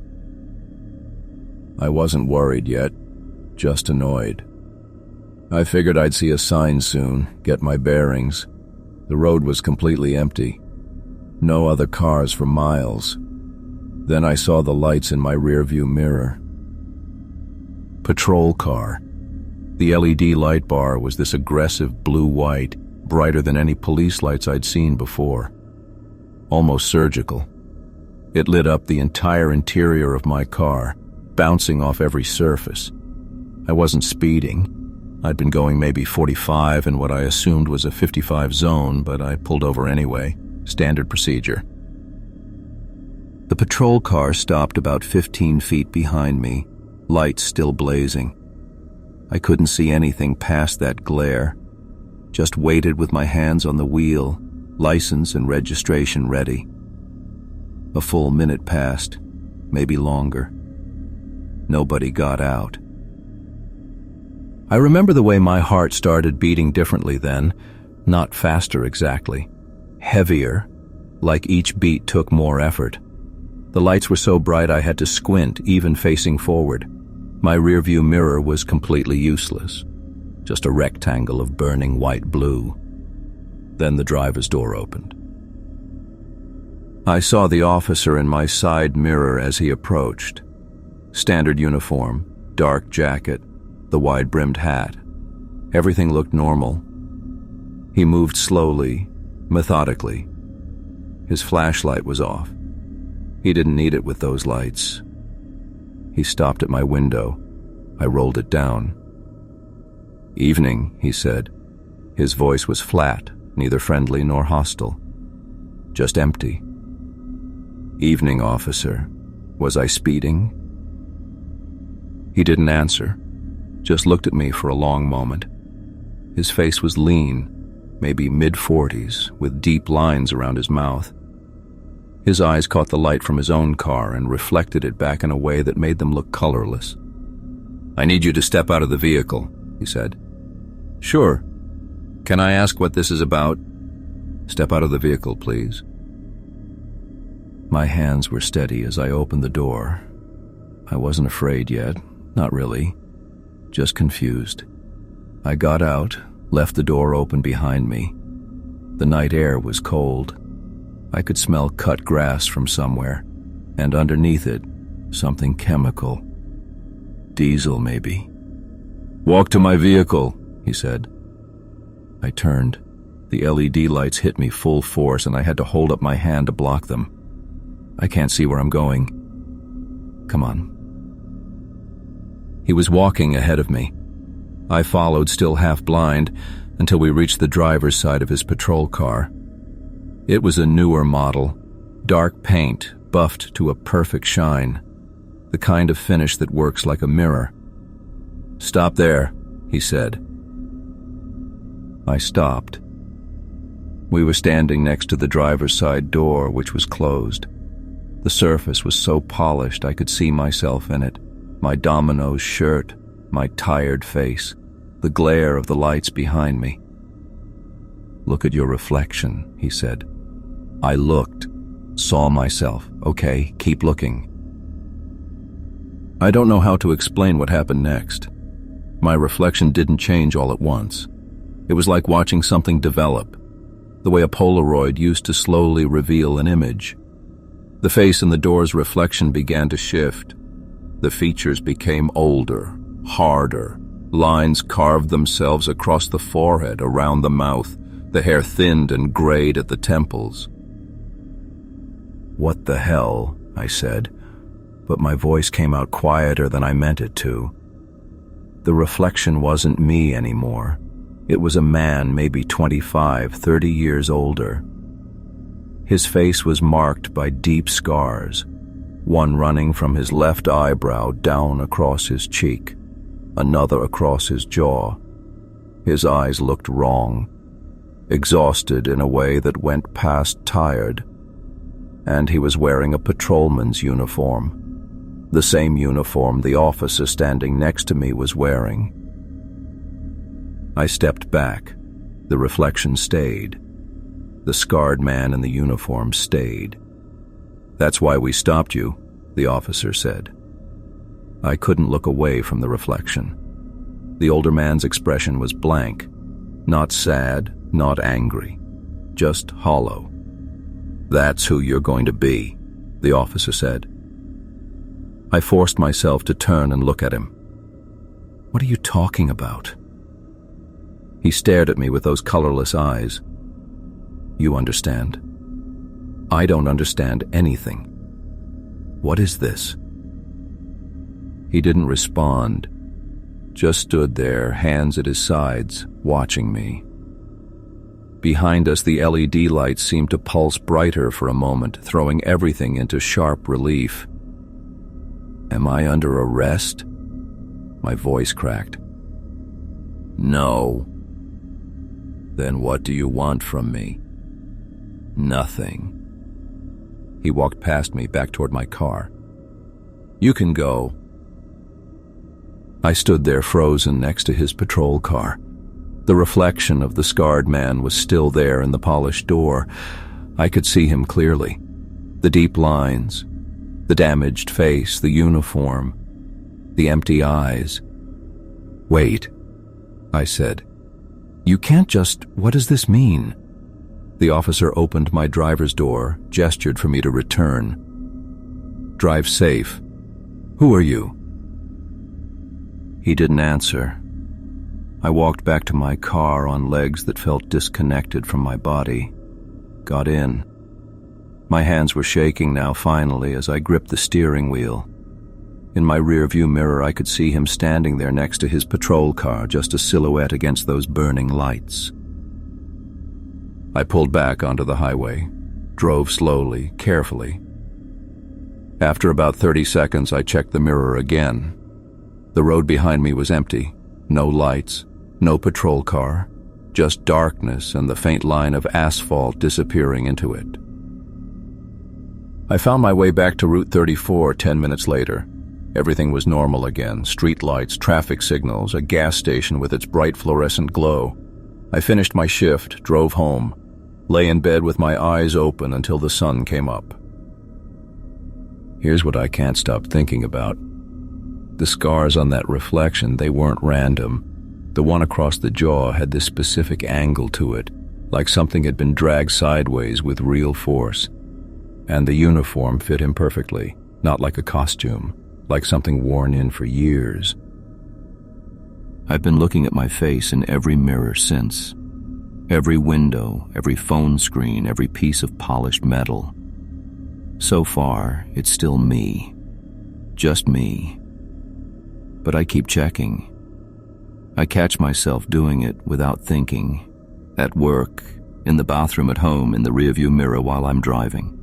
I wasn't worried yet, just annoyed. I figured I'd see a sign soon, get my bearings. The road was completely empty. No other cars for miles. Then I saw the lights in my rearview mirror. Patrol car. The LED light bar was this aggressive blue-white, brighter than any police lights I'd seen before. Almost surgical. It lit up the entire interior of my car, bouncing off every surface. I wasn't speeding. I'd been going maybe 45 in what I assumed was a 55 zone, but I pulled over anyway. Standard procedure. The patrol car stopped about 15 feet behind me, lights still blazing. I couldn't see anything past that glare. Just waited with my hands on the wheel, license and registration ready. A full minute passed, maybe longer. Nobody got out. I remember the way my heart started beating differently then, not faster exactly. Heavier, like each beat took more effort. The lights were so bright I had to squint, even facing forward. My rearview mirror was completely useless, just a rectangle of burning white-blue. Then the driver's door opened. I saw the officer in my side mirror as he approached. Standard uniform, dark jacket, the wide-brimmed hat. Everything looked normal. He moved slowly, methodically. His flashlight was off. He didn't need it with those lights. He stopped at my window. I rolled it down. "Evening," he said. His voice was flat, neither friendly nor hostile. Just empty. "Evening, officer. Was I speeding?" He didn't answer, just looked at me for a long moment. His face was lean, maybe mid-40s, with deep lines around his mouth. His eyes caught the light from his own car and reflected it back in a way that made them look colorless. "I need you to step out of the vehicle," he said. "Sure. Can I ask what this is about?" "Step out of the vehicle, please." My hands were steady as I opened the door. I wasn't afraid yet, not really, just confused. I got out, left the door open behind me. The night air was cold. I could smell cut grass from somewhere, and underneath it, something chemical. Diesel, maybe. "Walk to my vehicle," he said. I turned. The LED lights hit me full force, and I had to hold up my hand to block them. "I can't see where I'm going." "Come on." He was walking ahead of me. I followed, still half blind, until we reached the driver's side of his patrol car. It was a newer model, dark paint, buffed to a perfect shine, the kind of finish that works like a mirror. "Stop there," he said. I stopped. We were standing next to the driver's side door, which was closed. The surface was so polished I could see myself in it, my Domino's shirt, my tired face, the glare of the lights behind me. "Look at your reflection," he said. I looked, saw myself. "Okay, keep looking." I don't know how to explain what happened next. My reflection didn't change all at once. It was like watching something develop, the way a Polaroid used to slowly reveal an image. The face in the door's reflection began to shift. The features became older, harder. Lines carved themselves across the forehead, around the mouth. The hair thinned and grayed at the temples. "What the hell?" I said, but my voice came out quieter than I meant it to. The reflection wasn't me anymore. It was a man, maybe 25, 30 years older. His face was marked by deep scars, one running from his left eyebrow down across his cheek, another across his jaw. His eyes looked wrong, exhausted in a way that went past tired, and he was wearing a patrolman's uniform, the same uniform the officer standing next to me was wearing. I stepped back. The reflection stayed. The scarred man in the uniform stayed. "That's why we stopped you," the officer said. I couldn't look away from the reflection. The older man's expression was blank, not sad, not angry, just hollow. "That's who you're going to be," the officer said. I forced myself to turn and look at him. "What are you talking about?" He stared at me with those colorless eyes. "You understand. I don't understand anything. What is this?" He didn't respond, just stood there, hands at his sides, watching me. Behind us, the LED lights seemed to pulse brighter for a moment, throwing everything into sharp relief. "Am I under arrest?" My voice cracked. "No." "Then what do you want from me?" "Nothing." He walked past me, back toward my car. "You can go." I stood there frozen next to his patrol car. The reflection of the scarred man was still there in the polished door. I could see him clearly. The deep lines, the damaged face, the uniform, the empty eyes. "Wait," I said. "You can't just... What does this mean?" The officer opened my driver's door, gestured for me to return. "Drive safe. Who are you?" He didn't answer. I walked back to my car on legs that felt disconnected from my body. Got in. My hands were shaking now finally as I gripped the steering wheel. In my rearview mirror I could see him standing there next to his patrol car, just a silhouette against those burning lights. I pulled back onto the highway, drove slowly, carefully. After about 30 seconds, I checked the mirror again. The road behind me was empty. No lights, no patrol car, just darkness and the faint line of asphalt disappearing into it. I found my way back to Route 34 10 minutes later. Everything was normal again. Street lights, traffic signals, a gas station with its bright fluorescent glow. I finished my shift, drove home, lay in bed with my eyes open until the sun came up. Here's what I can't stop thinking about. The scars on that reflection, they weren't random. The one across the jaw had this specific angle to it, like something had been dragged sideways with real force. And the uniform fit him perfectly, not like a costume, like something worn in for years. I've been looking at my face in every mirror since. Every window, every phone screen, every piece of polished metal. So far, it's still me. Just me. But I keep checking. I catch myself doing it without thinking. At work, in the bathroom at home, in the rearview mirror while I'm driving.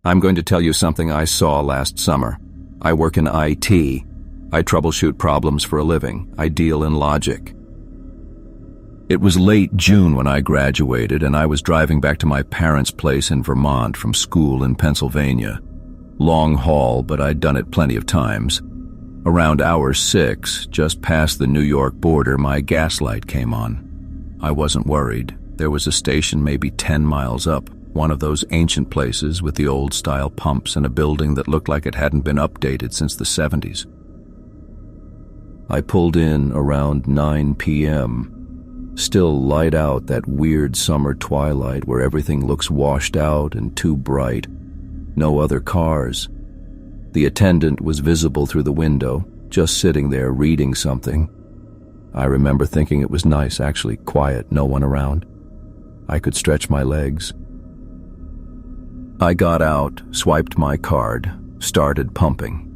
I'm going to tell you something I saw last summer. I work in IT. I troubleshoot problems for a living. I deal in logic. It was late June when I graduated, and I was driving back to my parents' place in Vermont from school in Pennsylvania. Long haul, but I'd done it plenty of times. Around hour 6, just past the New York border, my gas light came on. I wasn't worried. There was a station maybe 10 miles up. One of those ancient places with the old-style pumps and a building that looked like it hadn't been updated since the 70s. I pulled in around 9 p.m., still light out, that weird summer twilight where everything looks washed out and too bright. No other cars. The attendant was visible through the window, just sitting there reading something. I remember thinking it was nice, actually quiet, no one around. I could stretch my legs. I got out, swiped my card, started pumping.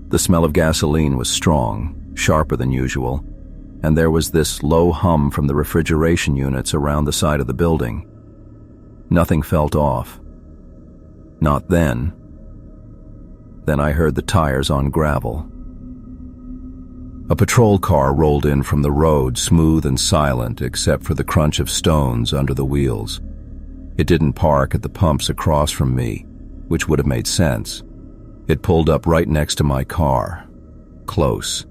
The smell of gasoline was strong, sharper than usual, and there was this low hum from the refrigeration units around the side of the building. Nothing felt off. Not then. Then I heard the tires on gravel. A patrol car rolled in from the road, smooth and silent except for the crunch of stones under the wheels. It didn't park at the pumps across from me, which would have made sense. It pulled up right next to my car. Close.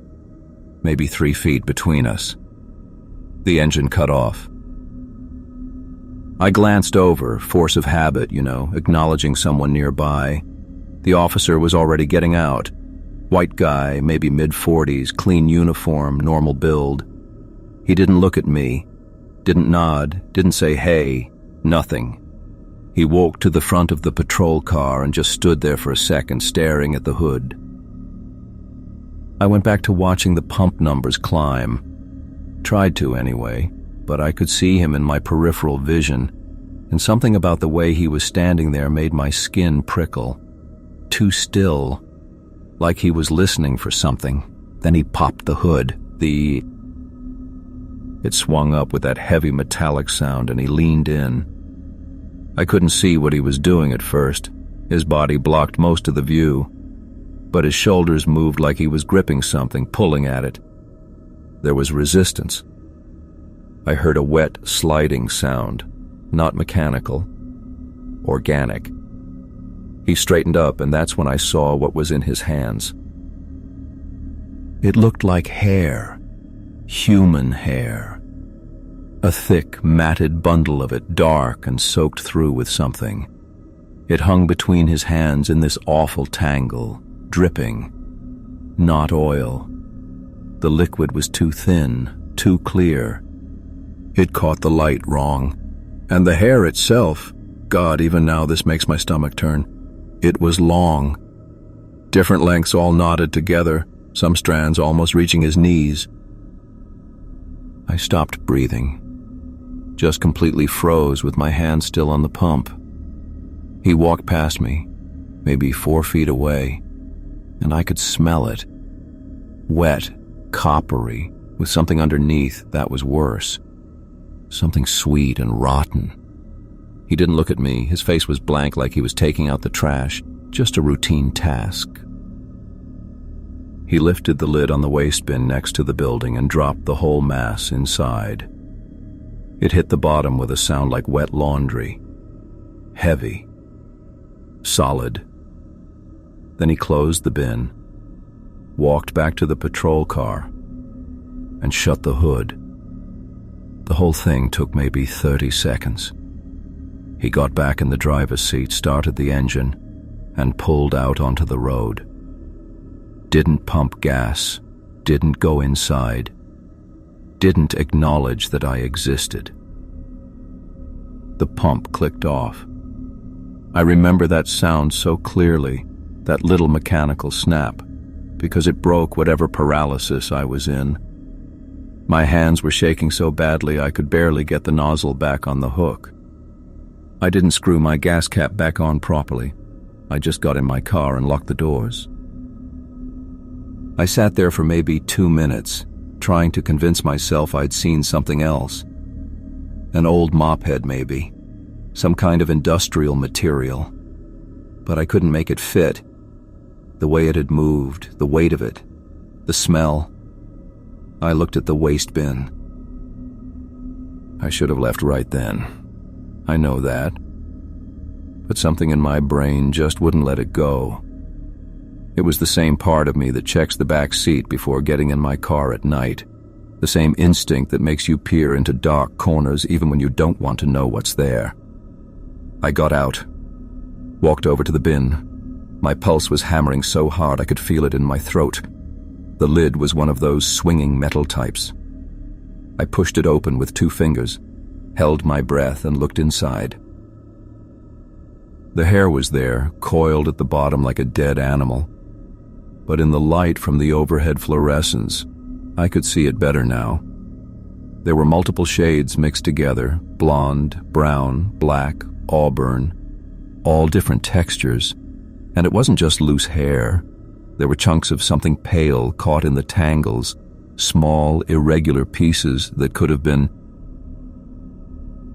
Maybe 3 feet between us. The engine cut off. I glanced over, force of habit, acknowledging someone nearby. The officer was already getting out. White guy, maybe mid-40s, clean uniform, normal build. He didn't look at me, didn't nod, didn't say hey. Nothing. He walked to the front of the patrol car and just stood there for a second, staring at the hood. I went back to watching the pump numbers climb. Tried to anyway, but I could see him in my peripheral vision, and something about the way he was standing there made my skin prickle. Too still, like he was listening for something. Then he popped the hood. It swung up with that heavy metallic sound, and he leaned in. I couldn't see what he was doing at first. His body blocked most of the view, but his shoulders moved like he was gripping something, pulling at it. There was resistance. I heard a wet, sliding sound, not mechanical, organic. He straightened up, and that's when I saw what was in his hands. It looked like hair. Human hair. A thick, matted bundle of it, dark and soaked through with something. It hung between his hands in this awful tangle, dripping. Not oil. The liquid was too thin, too clear. It caught the light wrong. And the hair itself, God, even now this makes my stomach turn. It was long. Different lengths all knotted together, some strands almost reaching his knees. I stopped breathing. Just completely froze with my hand still on the pump. He walked past me, maybe 4 feet away, and I could smell it. Wet, coppery, with something underneath that was worse. Something sweet and rotten. He didn't look at me. His face was blank, like he was taking out the trash. Just a routine task. He lifted the lid on the waste bin next to the building and dropped the whole mass inside. It hit the bottom with a sound like wet laundry. Heavy. Solid. Then he closed the bin, walked back to the patrol car, and shut the hood. The whole thing took maybe 30 seconds. He got back in the driver's seat, started the engine, and pulled out onto the road. Didn't pump gas, didn't go inside, didn't acknowledge that I existed. The pump clicked off. I remember that sound so clearly, that little mechanical snap, because it broke whatever paralysis I was in. My hands were shaking so badly I could barely get the nozzle back on the hook. I didn't screw my gas cap back on properly. I just got in my car and locked the doors. I sat there for maybe 2 minutes, trying to convince myself I'd seen something else. An old mop head, maybe. Some kind of industrial material. But I couldn't make it fit. The way it had moved, the weight of it, the smell. I looked at the waste bin. I should have left right then. I know that. But something in my brain just wouldn't let it go. It was the same part of me that checks the back seat before getting in my car at night. The same instinct that makes you peer into dark corners even when you don't want to know what's there. I got out, walked over to the bin. My pulse was hammering so hard I could feel it in my throat. The lid was one of those swinging metal types. I pushed it open with 2 fingers, held my breath, and looked inside. The hair was there, coiled at the bottom like a dead animal. But in the light from the overhead fluorescence, I could see it better now. There were multiple shades mixed together, blonde, brown, black, auburn, all different textures. And it wasn't just loose hair. There were chunks of something pale caught in the tangles, small, irregular pieces that could have been...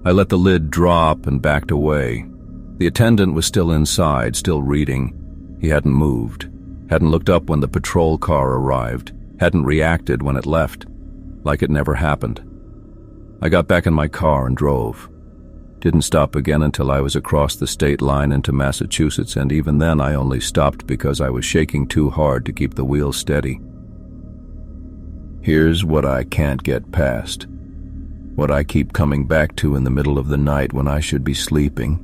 I let the lid drop and backed away. The attendant was still inside, still reading. He hadn't moved, hadn't looked up when the patrol car arrived, hadn't reacted when it left, like it never happened. I got back in my car and drove. Didn't stop again until I was across the state line into Massachusetts, and even then I only stopped because I was shaking too hard to keep the wheel steady. Here's what I can't get past. What I keep coming back to in the middle of the night when I should be sleeping.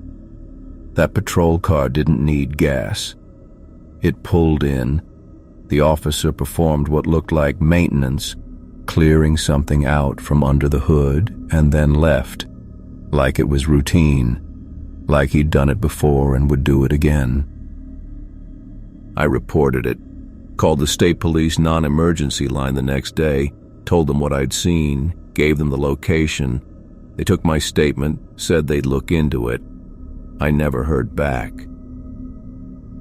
That patrol car didn't need gas. It pulled in. The officer performed what looked like maintenance, clearing something out from under the hood, and then left. Like it was routine, like he'd done it before and would do it again. I reported it, called the state police non-emergency line the next day, told them what I'd seen, gave them the location. They took my statement, said they'd look into it. I never heard back.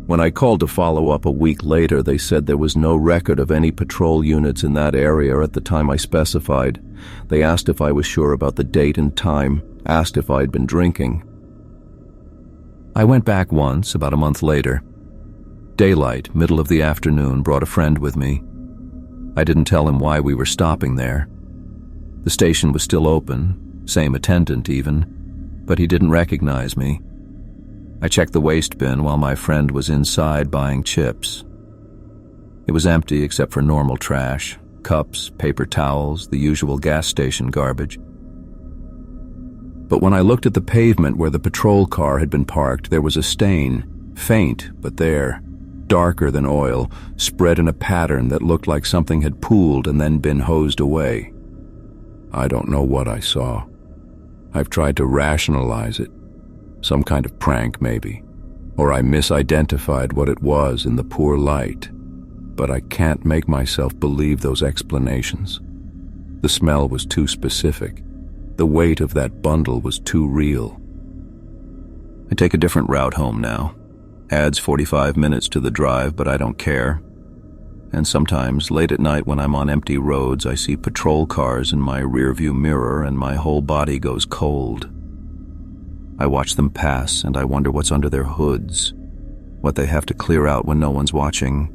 When I called to follow up a week later, they said there was no record of any patrol units in that area at the time I specified. They asked if I was sure about the date and time, asked if I'd been drinking. I went back once, about a month later. Daylight, middle of the afternoon, brought a friend with me. I didn't tell him why we were stopping there. The station was still open, same attendant even, but he didn't recognize me. I checked the waste bin while my friend was inside buying chips. It was empty except for normal trash, cups, paper towels, the usual gas station garbage. But when I looked at the pavement where the patrol car had been parked, there was a stain, faint but there, darker than oil, spread in a pattern that looked like something had pooled and then been hosed away. I don't know what I saw. I've tried to rationalize it. Some kind of prank, maybe. Or I misidentified what it was in the poor light. But I can't make myself believe those explanations. The smell was too specific. The weight of that bundle was too real. I take a different route home now. Adds 45 minutes to the drive, but I don't care. And sometimes, late at night when I'm on empty roads, I see patrol cars in my rearview mirror and my whole body goes cold. I watch them pass, and I wonder what's under their hoods, what they have to clear out when no one's watching.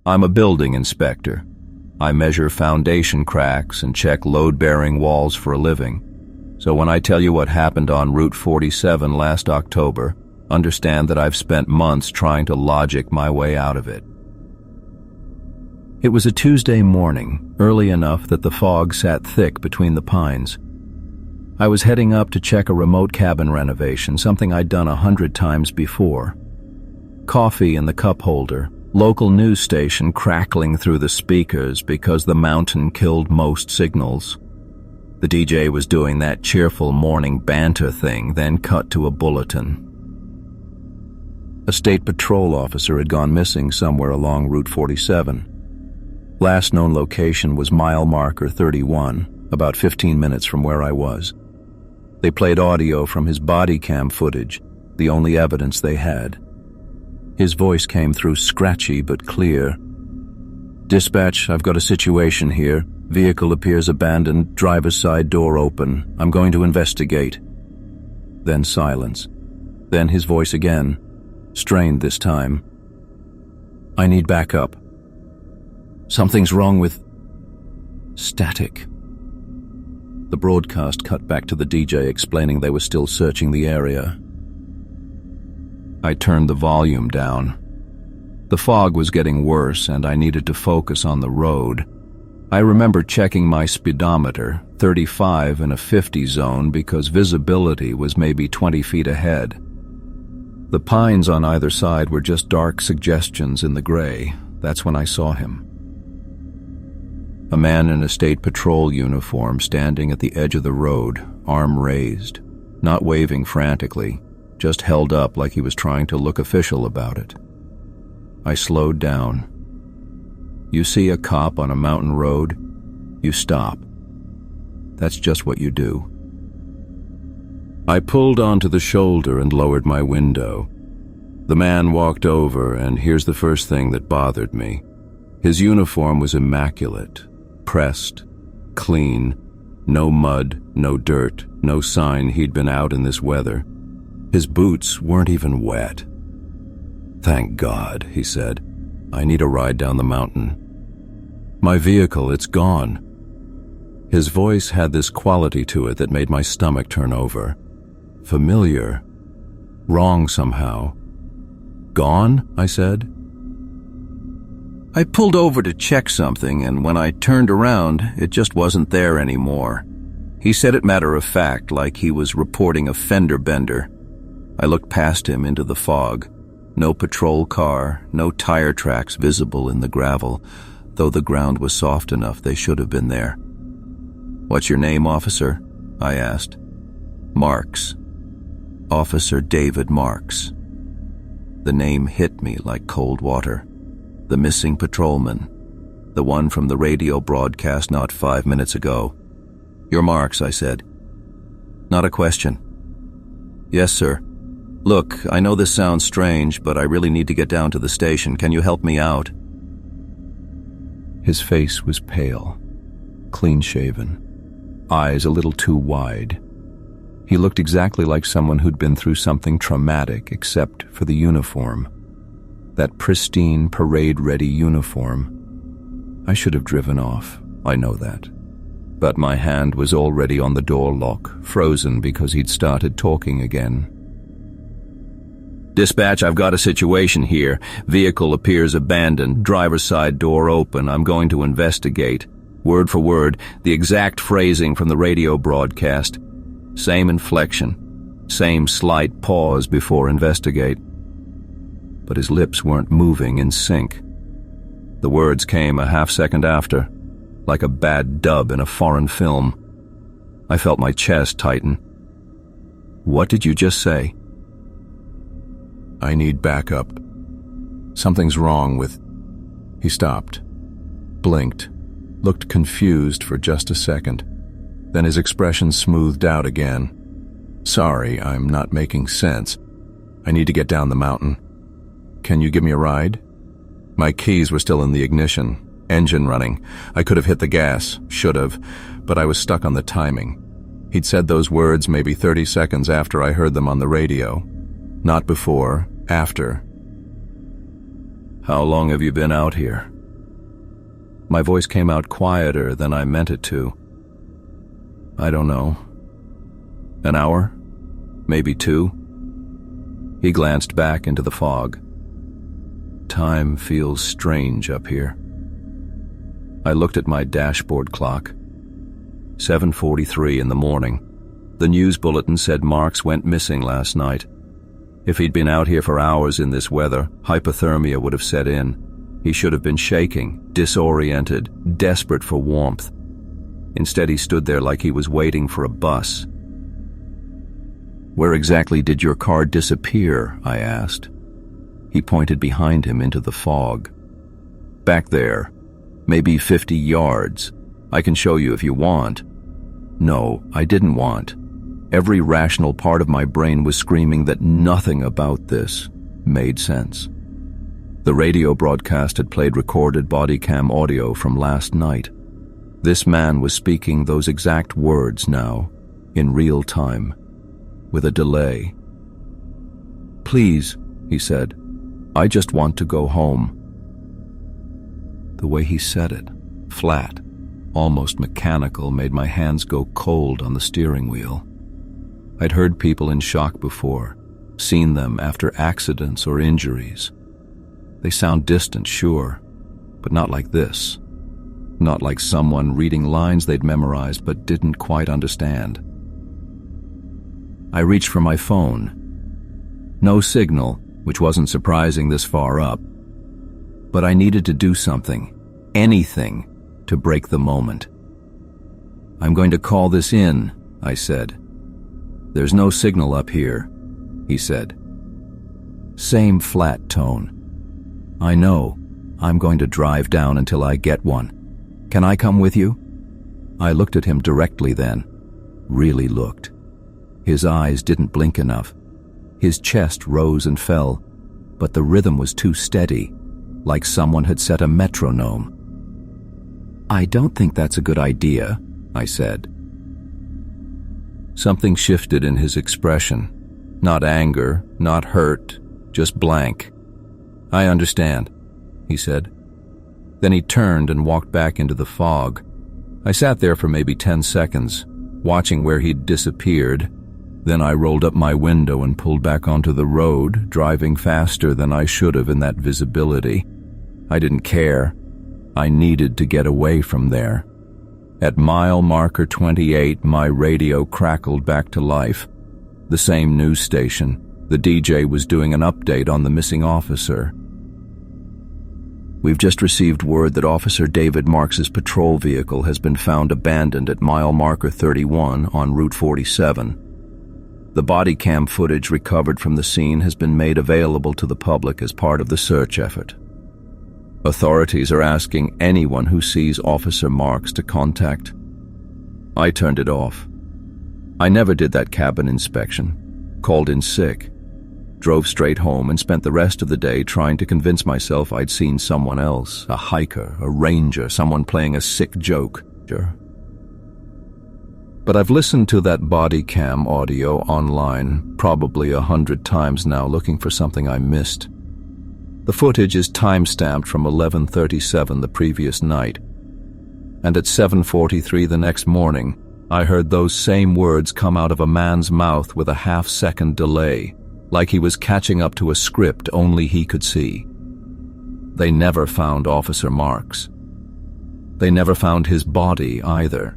I'm a building inspector. I measure foundation cracks and check load-bearing walls for a living. So when I tell you what happened on Route 47 last October, understand that I've spent months trying to logic my way out of it. It was a Tuesday morning, early enough that the fog sat thick between the pines. I was heading up to check a remote cabin renovation, something I'd done 100 times before. Coffee in the cup holder, local news station crackling through the speakers because the mountain killed most signals. The DJ was doing that cheerful morning banter thing, then cut to a bulletin. A state patrol officer had gone missing somewhere along Route 47. Last known location was mile marker 31, about 15 minutes from where I was. They played audio from his body cam footage, the only evidence they had. His voice came through scratchy but clear. "Dispatch, I've got a situation here. Vehicle appears abandoned, driver's side door open. I'm going to investigate." Then silence. Then his voice again, strained this time. "I need backup. Something's wrong with..." Static. The broadcast cut back to the DJ explaining they were still searching the area. I turned the volume down. The fog was getting worse and I needed to focus on the road. I remember checking my speedometer, 35 in a 50 zone, because visibility was maybe 20 feet ahead. The pines on either side were just dark suggestions in the gray. That's when I saw him. A man in a state patrol uniform standing at the edge of the road, arm raised, not waving frantically, just held up like he was trying to look official about it. I slowed down. You see a cop on a mountain road, you stop. That's just what you do. I pulled onto the shoulder and lowered my window. The man walked over, and here's the first thing that bothered me. His uniform was immaculate, pressed, clean, no mud, no dirt, no sign he'd been out in this weather. His boots weren't even wet. "Thank God," he said. "I need a ride down the mountain. My vehicle, it's gone." His voice had this quality to it that made my stomach turn over. Familiar. Wrong somehow. "Gone?" I said. I pulled over to check something, and when I turned around, it just wasn't there anymore. He said it matter of fact, like he was reporting a fender bender. I looked past him into the fog. No patrol car, no tire tracks visible in the gravel, though the ground was soft enough they should have been there. "What's your name, officer?" I asked. "Marks. Officer David Marks." The name hit me like cold water. The missing patrolman. The one from the radio broadcast not 5 minutes ago. "You're Marks," I said. "Not a question." "Yes, sir. Look, I know this sounds strange, but I really need to get down to the station. Can you help me out?" His face was pale, clean-shaven, eyes a little too wide. He looked exactly like someone who'd been through something traumatic, except for the uniform. That pristine, parade-ready uniform. I should have driven off, I know that. But my hand was already on the door lock, frozen because he'd started talking again. "Dispatch, I've got a situation here. Vehicle appears abandoned, driver's side door open. I'm going to investigate." Word for word, the exact phrasing from the radio broadcast. Same inflection, same slight pause before investigate. But his lips weren't moving in sync. The words came a half-second after, like a bad dub in a foreign film. I felt my chest tighten. "What did you just say?" "I need backup. Something's wrong with..." He stopped, blinked, looked confused for just a second. Then his expression smoothed out again. "Sorry, I'm not making sense. I need to get down the mountain. Can you give me a ride?" My keys were still in the ignition. Engine running. I could have hit the gas, should have, but I was stuck on the timing. He'd said those words maybe 30 seconds after I heard them on the radio. Not before, after. How long have you been out here? My voice came out quieter than I meant it to. I don't know. An hour? Maybe 2? He glanced back into the fog. Time feels strange up here. I looked at my dashboard clock. 7:43 in the morning. The news bulletin said Marks went missing last night. If he'd been out here for hours in this weather, hypothermia would have set in. He should have been shaking, disoriented, desperate for warmth. Instead, he stood there like he was waiting for a bus. Where exactly did your car disappear? I asked. He pointed behind him into the fog. Back there. Maybe 50 yards. I can show you if you want. No, I didn't want. Every rational part of my brain was screaming that nothing about this made sense. The radio broadcast had played recorded body cam audio from last night. This man was speaking those exact words now, in real time, with a delay. Please, he said, I just want to go home. The way he said it, flat, almost mechanical, made my hands go cold on the steering wheel. I'd heard people in shock before, seen them after accidents or injuries. They sound distant, sure, but not like this. Not like someone reading lines they'd memorized but didn't quite understand. I reached for my phone. No signal, which wasn't surprising this far up. But I needed to do something, anything, to break the moment. I'm going to call this in, I said. There's no signal up here, he said. Same flat tone. I know. I'm going to drive down until I get one. Can I come with you? I looked at him directly then. Really looked. His eyes didn't blink enough. His chest rose and fell, but the rhythm was too steady, like someone had set a metronome. I don't think that's a good idea, I said. Something shifted in his expression. Not anger, not hurt, just blank. I understand, he said. Then he turned and walked back into the fog. I sat there for maybe 10 seconds, watching where he'd disappeared. Then I rolled up my window and pulled back onto the road, driving faster than I should have in that visibility. I didn't care. I needed to get away from there. At mile marker 28, my radio crackled back to life. The same news station. The DJ was doing an update on the missing officer. We've just received word that Officer David Marks's patrol vehicle has been found abandoned at mile marker 31 on Route 47. The body cam footage recovered from the scene has been made available to the public as part of the search effort. Authorities are asking anyone who sees Officer Marks to contact. I turned it off. I never did that cabin inspection. Called in sick. Drove straight home and spent the rest of the day trying to convince myself I'd seen someone else, a hiker, a ranger, someone playing a sick joke. But I've listened to that body cam audio online probably 100 times now, looking for something I missed. The footage is time-stamped from 11:37 the previous night. And at 7:43 the next morning, I heard those same words come out of a man's mouth with a half-second delay, like he was catching up to a script only he could see. They never found Officer Marks. They never found his body either.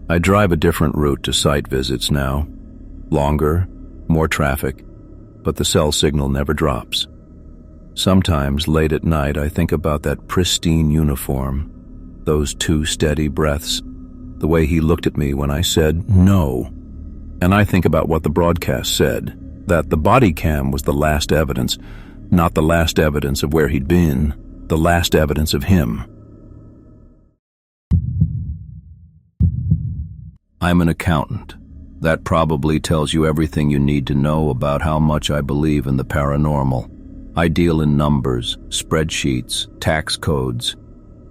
I drive a different route to site visits now. Longer, more traffic, but the cell signal never drops. Sometimes, late at night, I think about that pristine uniform, those 2 steady breaths, the way he looked at me when I said no. And I think about what the broadcast said, that the body cam was the last evidence, not the last evidence of where he'd been, the last evidence of him. I'm an accountant. That probably tells you everything you need to know about how much I believe in the paranormal. I deal in numbers, spreadsheets, tax codes.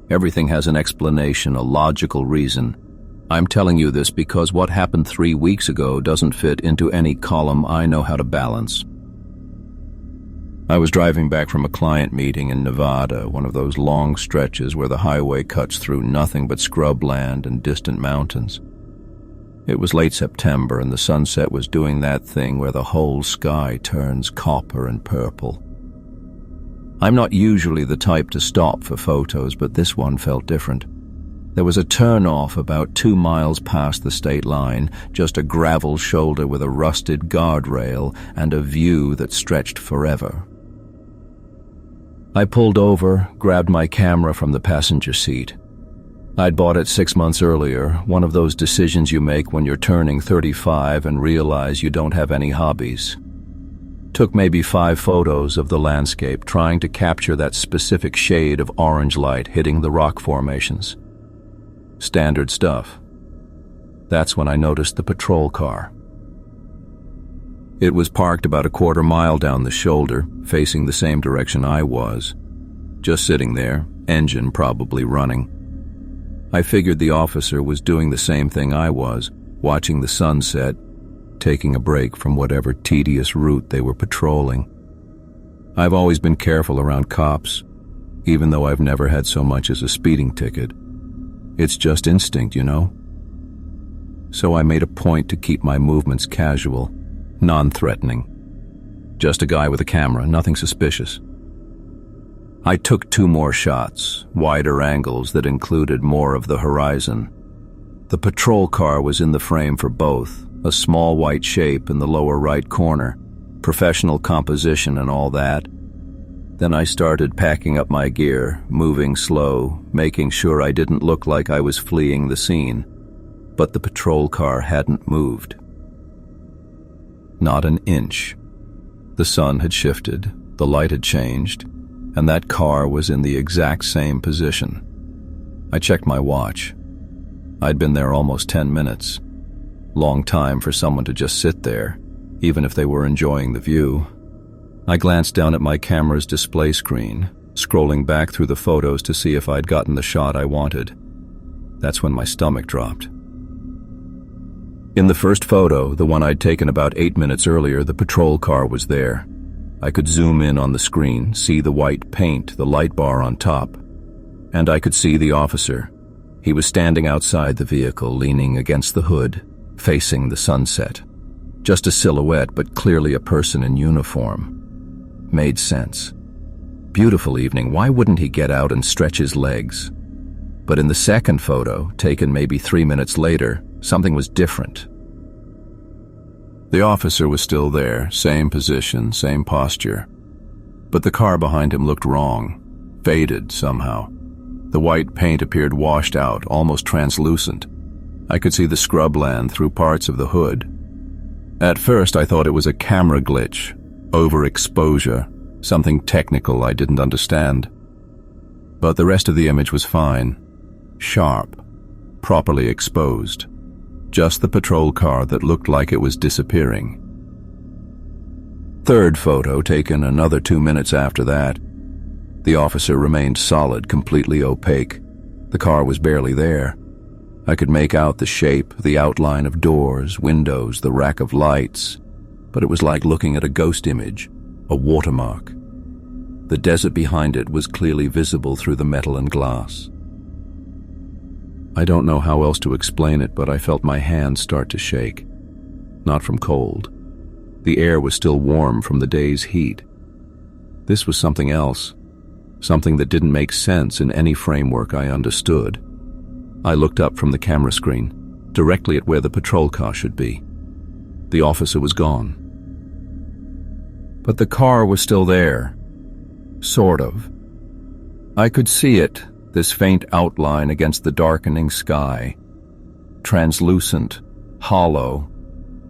Everything has an explanation, a logical reason. I'm telling you this because what happened 3 weeks ago doesn't fit into any column I know how to balance. I was driving back from a client meeting in Nevada, one of those long stretches where the highway cuts through nothing but scrubland and distant mountains. It was late September, and the sunset was doing that thing where the whole sky turns copper and purple. I'm not usually the type to stop for photos, but this one felt different. There was a turn-off about 2 miles past the state line, just a gravel shoulder with a rusted guardrail and a view that stretched forever. I pulled over, grabbed my camera from the passenger seat. I'd bought it 6 months earlier, one of those decisions you make when you're turning 35 and realize you don't have any hobbies. Took maybe 5 photos of the landscape, trying to capture that specific shade of orange light hitting the rock formations. Standard stuff. That's when I noticed the patrol car. It was parked about a quarter mile down the shoulder, facing the same direction I was. Just sitting there, engine probably running. I figured the officer was doing the same thing I was, watching the sunset, taking a break from whatever tedious route they were patrolling. I've always been careful around cops, even though I've never had so much as a speeding ticket. It's just instinct, you know? So I made a point to keep my movements casual, non-threatening. Just a guy with a camera, nothing suspicious. I took 2 more shots, wider angles that included more of the horizon. The patrol car was in the frame for both, a small white shape in the lower right corner, professional composition and all that. Then I started packing up my gear, moving slow, making sure I didn't look like I was fleeing the scene. But the patrol car hadn't moved. Not an inch. The sun had shifted, the light had changed, and that car was in the exact same position. I checked my watch. I'd been there almost 10 minutes. Long time for someone to just sit there, even if they were enjoying the view. I glanced down at my camera's display screen, scrolling back through the photos to see if I'd gotten the shot I wanted. That's when my stomach dropped. In the first photo, the one I'd taken about 8 minutes earlier, the patrol car was there. I could zoom in on the screen, see the white paint, the light bar on top. And I could see the officer. He was standing outside the vehicle, leaning against the hood, facing the sunset. Just a silhouette, but clearly a person in uniform. Made sense. Beautiful evening, why wouldn't he get out and stretch his legs? But in the second photo, taken maybe 3 minutes later, something was different. The officer was still there, same position, same posture. But the car behind him looked wrong, faded somehow. The white paint appeared washed out, almost translucent. I could see the scrubland through parts of the hood. At first I thought it was a camera glitch, overexposure, something technical I didn't understand. But the rest of the image was fine, sharp, properly exposed. Just the patrol car that looked like it was disappearing. Third photo, taken another 2 minutes after that. The officer remained solid, completely opaque. The car was barely there. I could make out the shape, the outline of doors, windows, the rack of lights, but it was like looking at a ghost image, a watermark. The desert behind it was clearly visible through the metal and glass. I don't know how else to explain it, but I felt my hands start to shake. Not from cold. The air was still warm from the day's heat. This was something else, something that didn't make sense in any framework I understood. I looked up from the camera screen, directly at where the patrol car should be. The officer was gone. But the car was still there. Sort of. I could see it, this faint outline against the darkening sky. Translucent, hollow,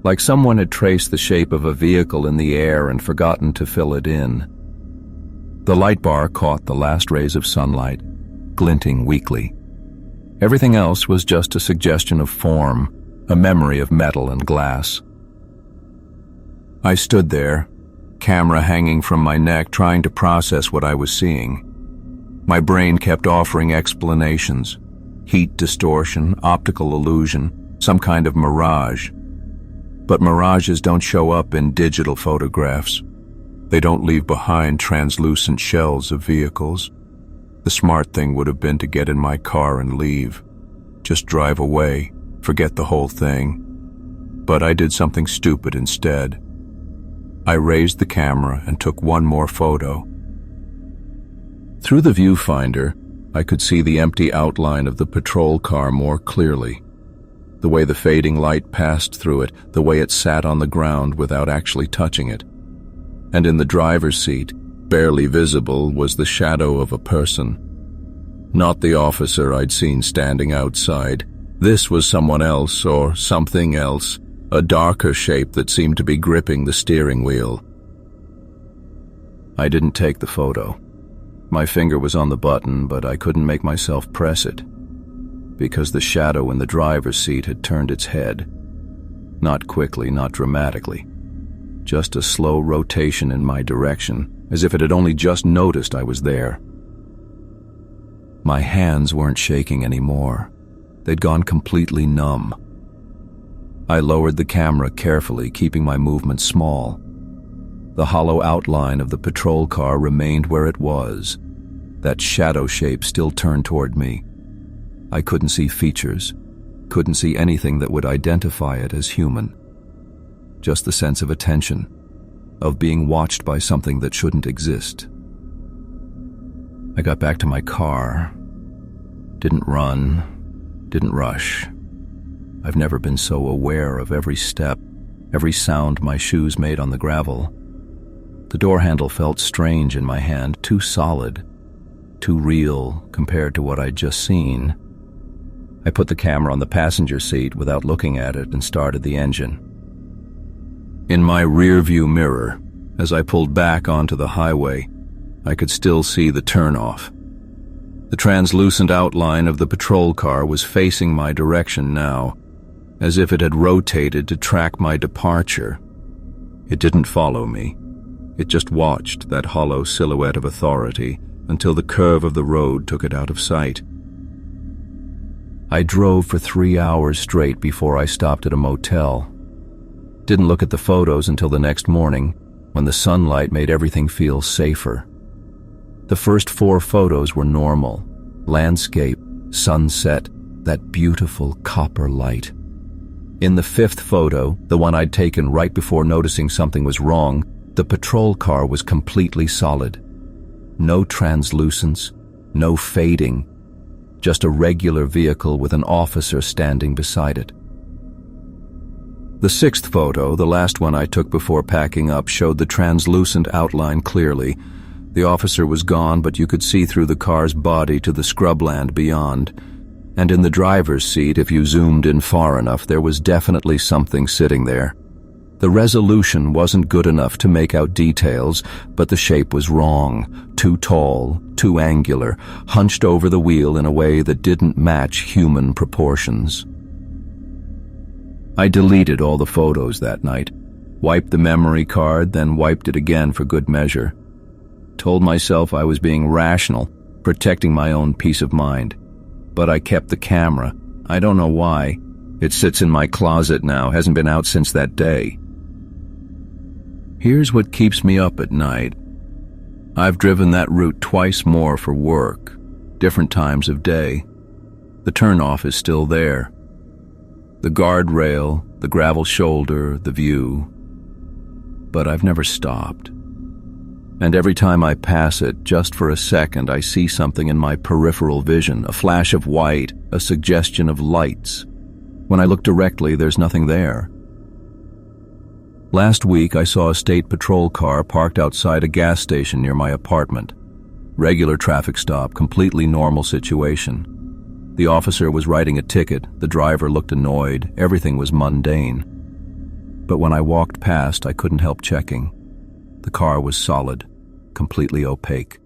like someone had traced the shape of a vehicle in the air and forgotten to fill it in. The light bar caught the last rays of sunlight, glinting weakly. Everything else was just a suggestion of form, a memory of metal and glass. I stood there, camera hanging from my neck, trying to process what I was seeing. My brain kept offering explanations: heat distortion, optical illusion, some kind of mirage. But mirages don't show up in digital photographs. They don't leave behind translucent shells of vehicles. The smart thing would have been to get in my car and leave. Just drive away, forget the whole thing. But I did something stupid instead. I raised the camera and took one more photo. Through the viewfinder, I could see the empty outline of the patrol car more clearly. The way the fading light passed through it, the way it sat on the ground without actually touching it. And in the driver's seat, barely visible, was the shadow of a person. Not the officer I'd seen standing outside. This was someone else, or something else, a darker shape that seemed to be gripping the steering wheel. I didn't take the photo. My finger was on the button, but I couldn't make myself press it, because the shadow in the driver's seat had turned its head. Not quickly, not dramatically. Just a slow rotation in my direction, as if it had only just noticed I was there. My hands weren't shaking anymore. They'd gone completely numb. I lowered the camera carefully, keeping my movements small. The hollow outline of the patrol car remained where it was. That shadow shape still turned toward me. I couldn't see features, couldn't see anything that would identify it as human. Just the sense of attention, of being watched by something that shouldn't exist. I got back to my car. Didn't run, didn't rush. I've never been so aware of every step, every sound my shoes made on the gravel. The door handle felt strange in my hand, too solid, too real compared to what I'd just seen. I put the camera on the passenger seat without looking at it and started the engine. In my rearview mirror, as I pulled back onto the highway, I could still see the turnoff. The translucent outline of the patrol car was facing my direction now, as if it had rotated to track my departure. It didn't follow me. It just watched that hollow silhouette of authority until the curve of the road took it out of sight. I drove for 3 hours straight before I stopped at a motel. Didn't look at the photos until the next morning, when the sunlight made everything feel safer. The first 4 photos were normal: landscape, sunset, that beautiful copper light. In the 5th photo, the one I'd taken right before noticing something was wrong, the patrol car was completely solid. No translucence, no fading, just a regular vehicle with an officer standing beside it. The 6th photo, the last one I took before packing up, showed the translucent outline clearly. The officer was gone, but you could see through the car's body to the scrubland beyond. And in the driver's seat, if you zoomed in far enough, there was definitely something sitting there. The resolution wasn't good enough to make out details, but the shape was wrong. Too tall, too angular, hunched over the wheel in a way that didn't match human proportions. I deleted all the photos that night, wiped the memory card, then wiped it again for good measure. Told myself I was being rational, protecting my own peace of mind. But I kept the camera. I don't know why. It sits in my closet now, hasn't been out since that day. Here's what keeps me up at night. I've driven that route twice more for work, different times of day. The turnoff is still there. The guardrail, the gravel shoulder, the view. But I've never stopped. And every time I pass it, just for a second, I see something in my peripheral vision, a flash of white, a suggestion of lights. When I look directly, there's nothing there. Last week, I saw a state patrol car parked outside a gas station near my apartment. Regular traffic stop, completely normal situation. The officer was writing a ticket, the driver looked annoyed, everything was mundane. But when I walked past, I couldn't help checking. The car was solid, completely opaque.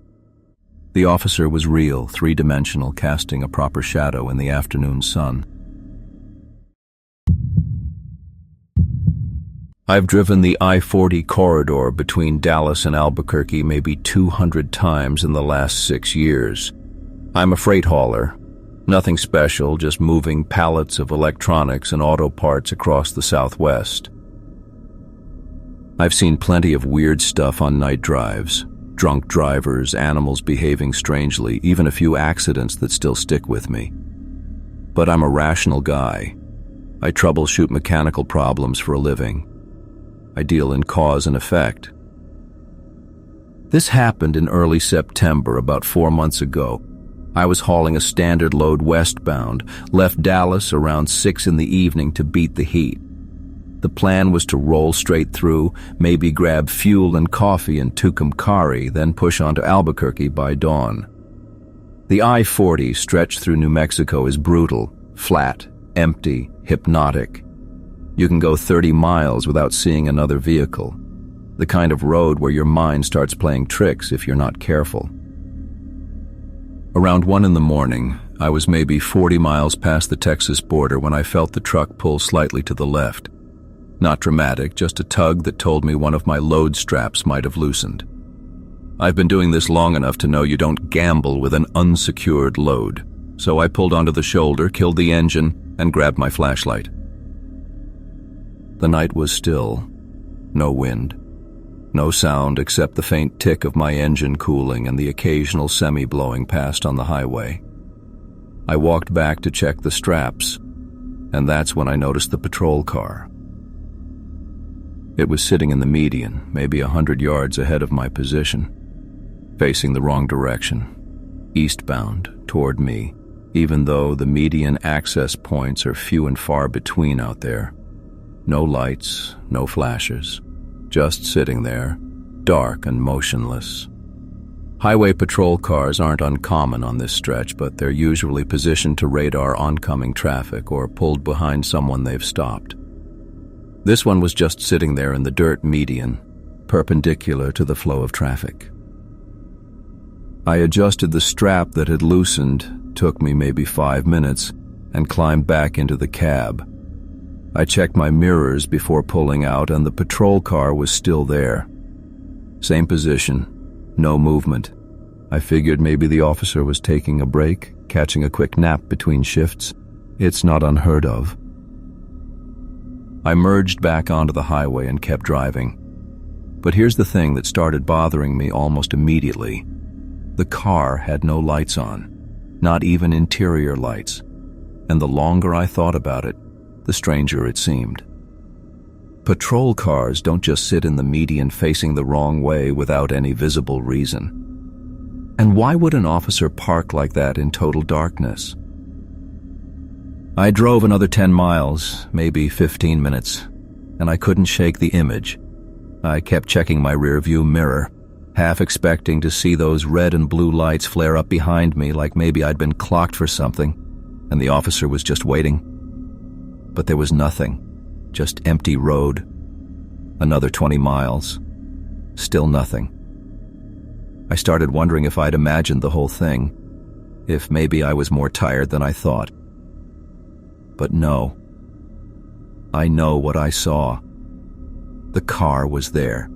The officer was real, three-dimensional, casting a proper shadow in the afternoon sun. I've driven the I-40 corridor between Dallas and Albuquerque maybe 200 times in the last 6 years. I'm a freight hauler. Nothing special, just moving pallets of electronics and auto parts across the Southwest. I've seen plenty of weird stuff on night drives. Drunk drivers, animals behaving strangely, even a few accidents that still stick with me. But I'm a rational guy. I troubleshoot mechanical problems for a living. I deal in cause and effect. This happened in early September, about 4 months ago. I was hauling a standard load westbound, left Dallas around 6 in the evening to beat the heat. The plan was to roll straight through, maybe grab fuel and coffee in Tucumcari, then push on to Albuquerque by dawn. The I-40 stretch through New Mexico is brutal, flat, empty, hypnotic. You can go 30 miles without seeing another vehicle. The kind of road where your mind starts playing tricks if you're not careful. Around 1 in the morning, I was maybe 40 miles past the Texas border when I felt the truck pull slightly to the left. Not dramatic, just a tug that told me one of my load straps might have loosened. I've been doing this long enough to know you don't gamble with an unsecured load, so I pulled onto the shoulder, killed the engine, and grabbed my flashlight. The night was still. No wind. No sound except the faint tick of my engine cooling and the occasional semi blowing past on the highway. I walked back to check the straps, and that's when I noticed the patrol car. It was sitting in the median, maybe 100 yards ahead of my position, facing the wrong direction, eastbound, toward me, even though the median access points are few and far between out there. No lights, no flashes, just sitting there, dark and motionless. Highway patrol cars aren't uncommon on this stretch, but they're usually positioned to radar oncoming traffic or pulled behind someone they've stopped. This one was just sitting there in the dirt median, perpendicular to the flow of traffic. I adjusted the strap that had loosened, took me maybe 5 minutes, and climbed back into the cab. I checked my mirrors before pulling out, and the patrol car was still there. Same position, no movement. I figured maybe the officer was taking a break, catching a quick nap between shifts. It's not unheard of. I merged back onto the highway and kept driving. But here's the thing that started bothering me almost immediately. The car had no lights on, not even interior lights. And the longer I thought about it, the stranger it seemed. Patrol cars don't just sit in the median facing the wrong way without any visible reason. And why would an officer park like that in total darkness? I drove another 10 miles, maybe 15 minutes, and I couldn't shake the image. I kept checking my rearview mirror, half expecting to see those red and blue lights flare up behind me like maybe I'd been clocked for something, and the officer was just waiting. But there was nothing, just empty road. Another 20 miles, still nothing. I started wondering if I'd imagined the whole thing, if maybe I was more tired than I thought. But no. I know what I saw. The car was there.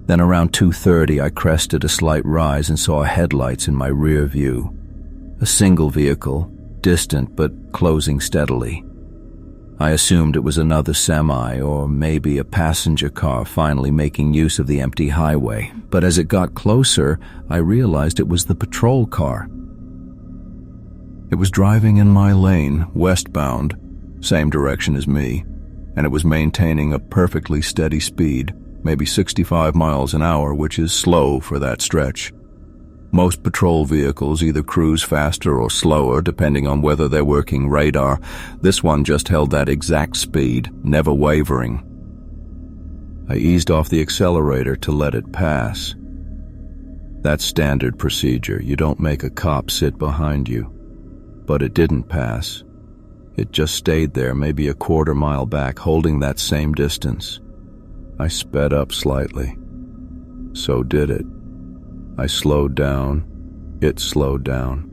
Then around 2:30, I crested a slight rise and saw headlights in my rear view. A single vehicle, distant but closing steadily. I assumed it was another semi or maybe a passenger car finally making use of the empty highway, but as it got closer, I realized it was the patrol car. It was driving in my lane, westbound, same direction as me, and it was maintaining a perfectly steady speed, maybe 65 miles an hour, which is slow for that stretch. Most patrol vehicles either cruise faster or slower, depending on whether they're working radar. This one just held that exact speed, never wavering. I eased off the accelerator to let it pass. That's standard procedure. You don't make a cop sit behind you. But it didn't pass. It just stayed there, maybe a quarter mile back, holding that same distance. I sped up slightly. So did it. I slowed down. It slowed down,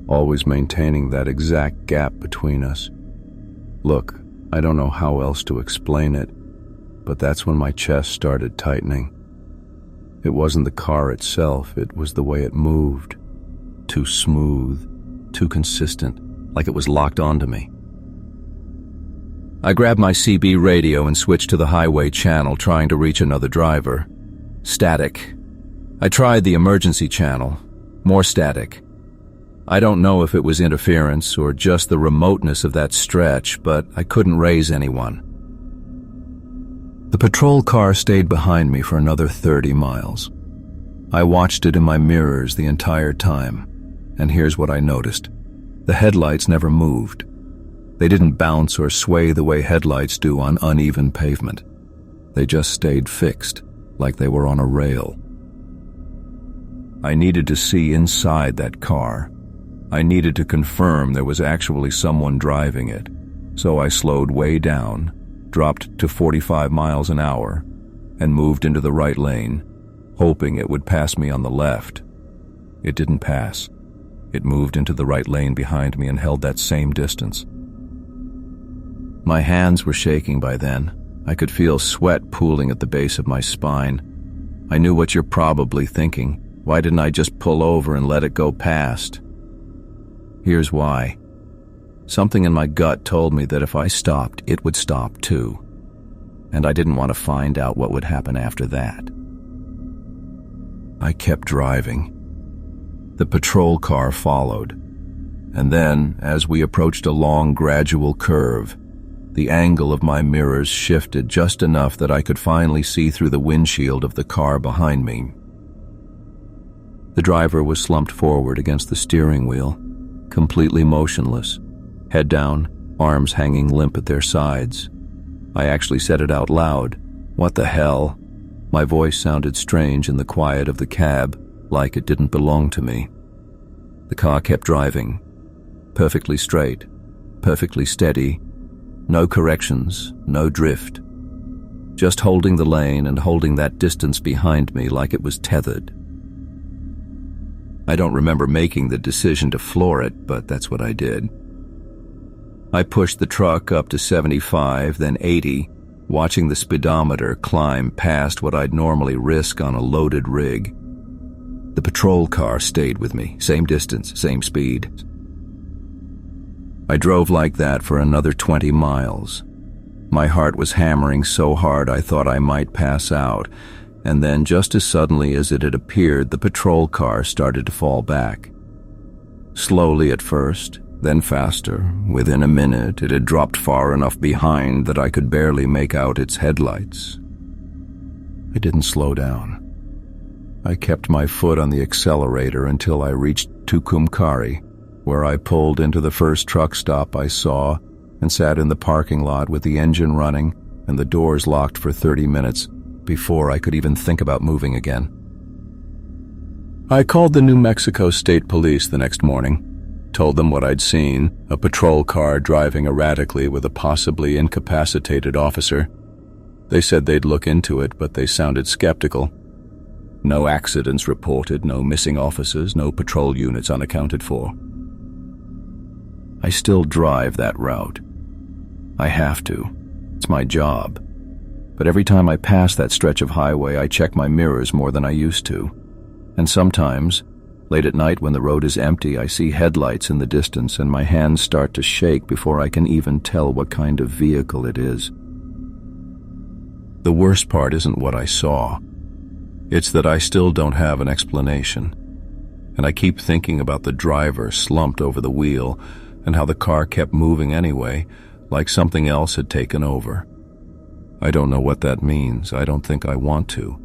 always maintaining that exact gap between us. Look, I don't know how else to explain it, but that's when my chest started tightening. It wasn't the car itself, it was the way it moved. Too smooth, too consistent, like it was locked onto me. I grabbed my CB radio and switched to the highway channel, trying to reach another driver. Static. I tried the emergency channel. More static. I don't know if it was interference or just the remoteness of that stretch, but I couldn't raise anyone. The patrol car stayed behind me for another 30 miles. I watched it in my mirrors the entire time, and here's what I noticed. The headlights never moved. They didn't bounce or sway the way headlights do on uneven pavement. They just stayed fixed, like they were on a rail. I needed to see inside that car. I needed to confirm there was actually someone driving it, so I slowed way down, dropped to 45 miles an hour, and moved into the right lane, hoping it would pass me on the left. It didn't pass. It moved into the right lane behind me and held that same distance. My hands were shaking by then. I could feel sweat pooling at the base of my spine. I knew what you're probably thinking. Why didn't I just pull over and let it go past? Here's why. Something in my gut told me that if I stopped, it would stop too. And I didn't want to find out what would happen after that. I kept driving. The patrol car followed. And then, as we approached a long, gradual curve, the angle of my mirrors shifted just enough that I could finally see through the windshield of the car behind me. The driver was slumped forward against the steering wheel, completely motionless, head down, arms hanging limp at their sides. I actually said it out loud. What the hell? My voice sounded strange in the quiet of the cab, like it didn't belong to me. The car kept driving, perfectly straight, perfectly steady, no corrections, no drift. Just holding the lane and holding that distance behind me like it was tethered. I don't remember making the decision to floor it, but that's what I did. I pushed the truck up to 75, then 80, watching the speedometer climb past what I'd normally risk on a loaded rig. The patrol car stayed with me, same distance, same speed. I drove like that for another 20 miles. My heart was hammering so hard I thought I might pass out, and then just as suddenly as it had appeared, the patrol car started to fall back. Slowly at first, then faster. Within a minute, it had dropped far enough behind that I could barely make out its headlights. I didn't slow down. I kept my foot on the accelerator until I reached Tucumcari, where I pulled into the first truck stop I saw and sat in the parking lot with the engine running and the doors locked for 30 minutes before I could even think about moving again. I called the New Mexico State Police the next morning, told them what I'd seen, a patrol car driving erratically with a possibly incapacitated officer. They said they'd look into it, but they sounded skeptical. No accidents reported, no missing officers, no patrol units unaccounted for. I still drive that route. I have to. It's my job. But every time I pass that stretch of highway, I check my mirrors more than I used to. And sometimes, late at night when the road is empty, I see headlights in the distance and my hands start to shake before I can even tell what kind of vehicle it is. The worst part isn't what I saw. It's that I still don't have an explanation. And I keep thinking about the driver slumped over the wheel and how the car kept moving anyway, like something else had taken over. I don't know what that means. I don't think I want to.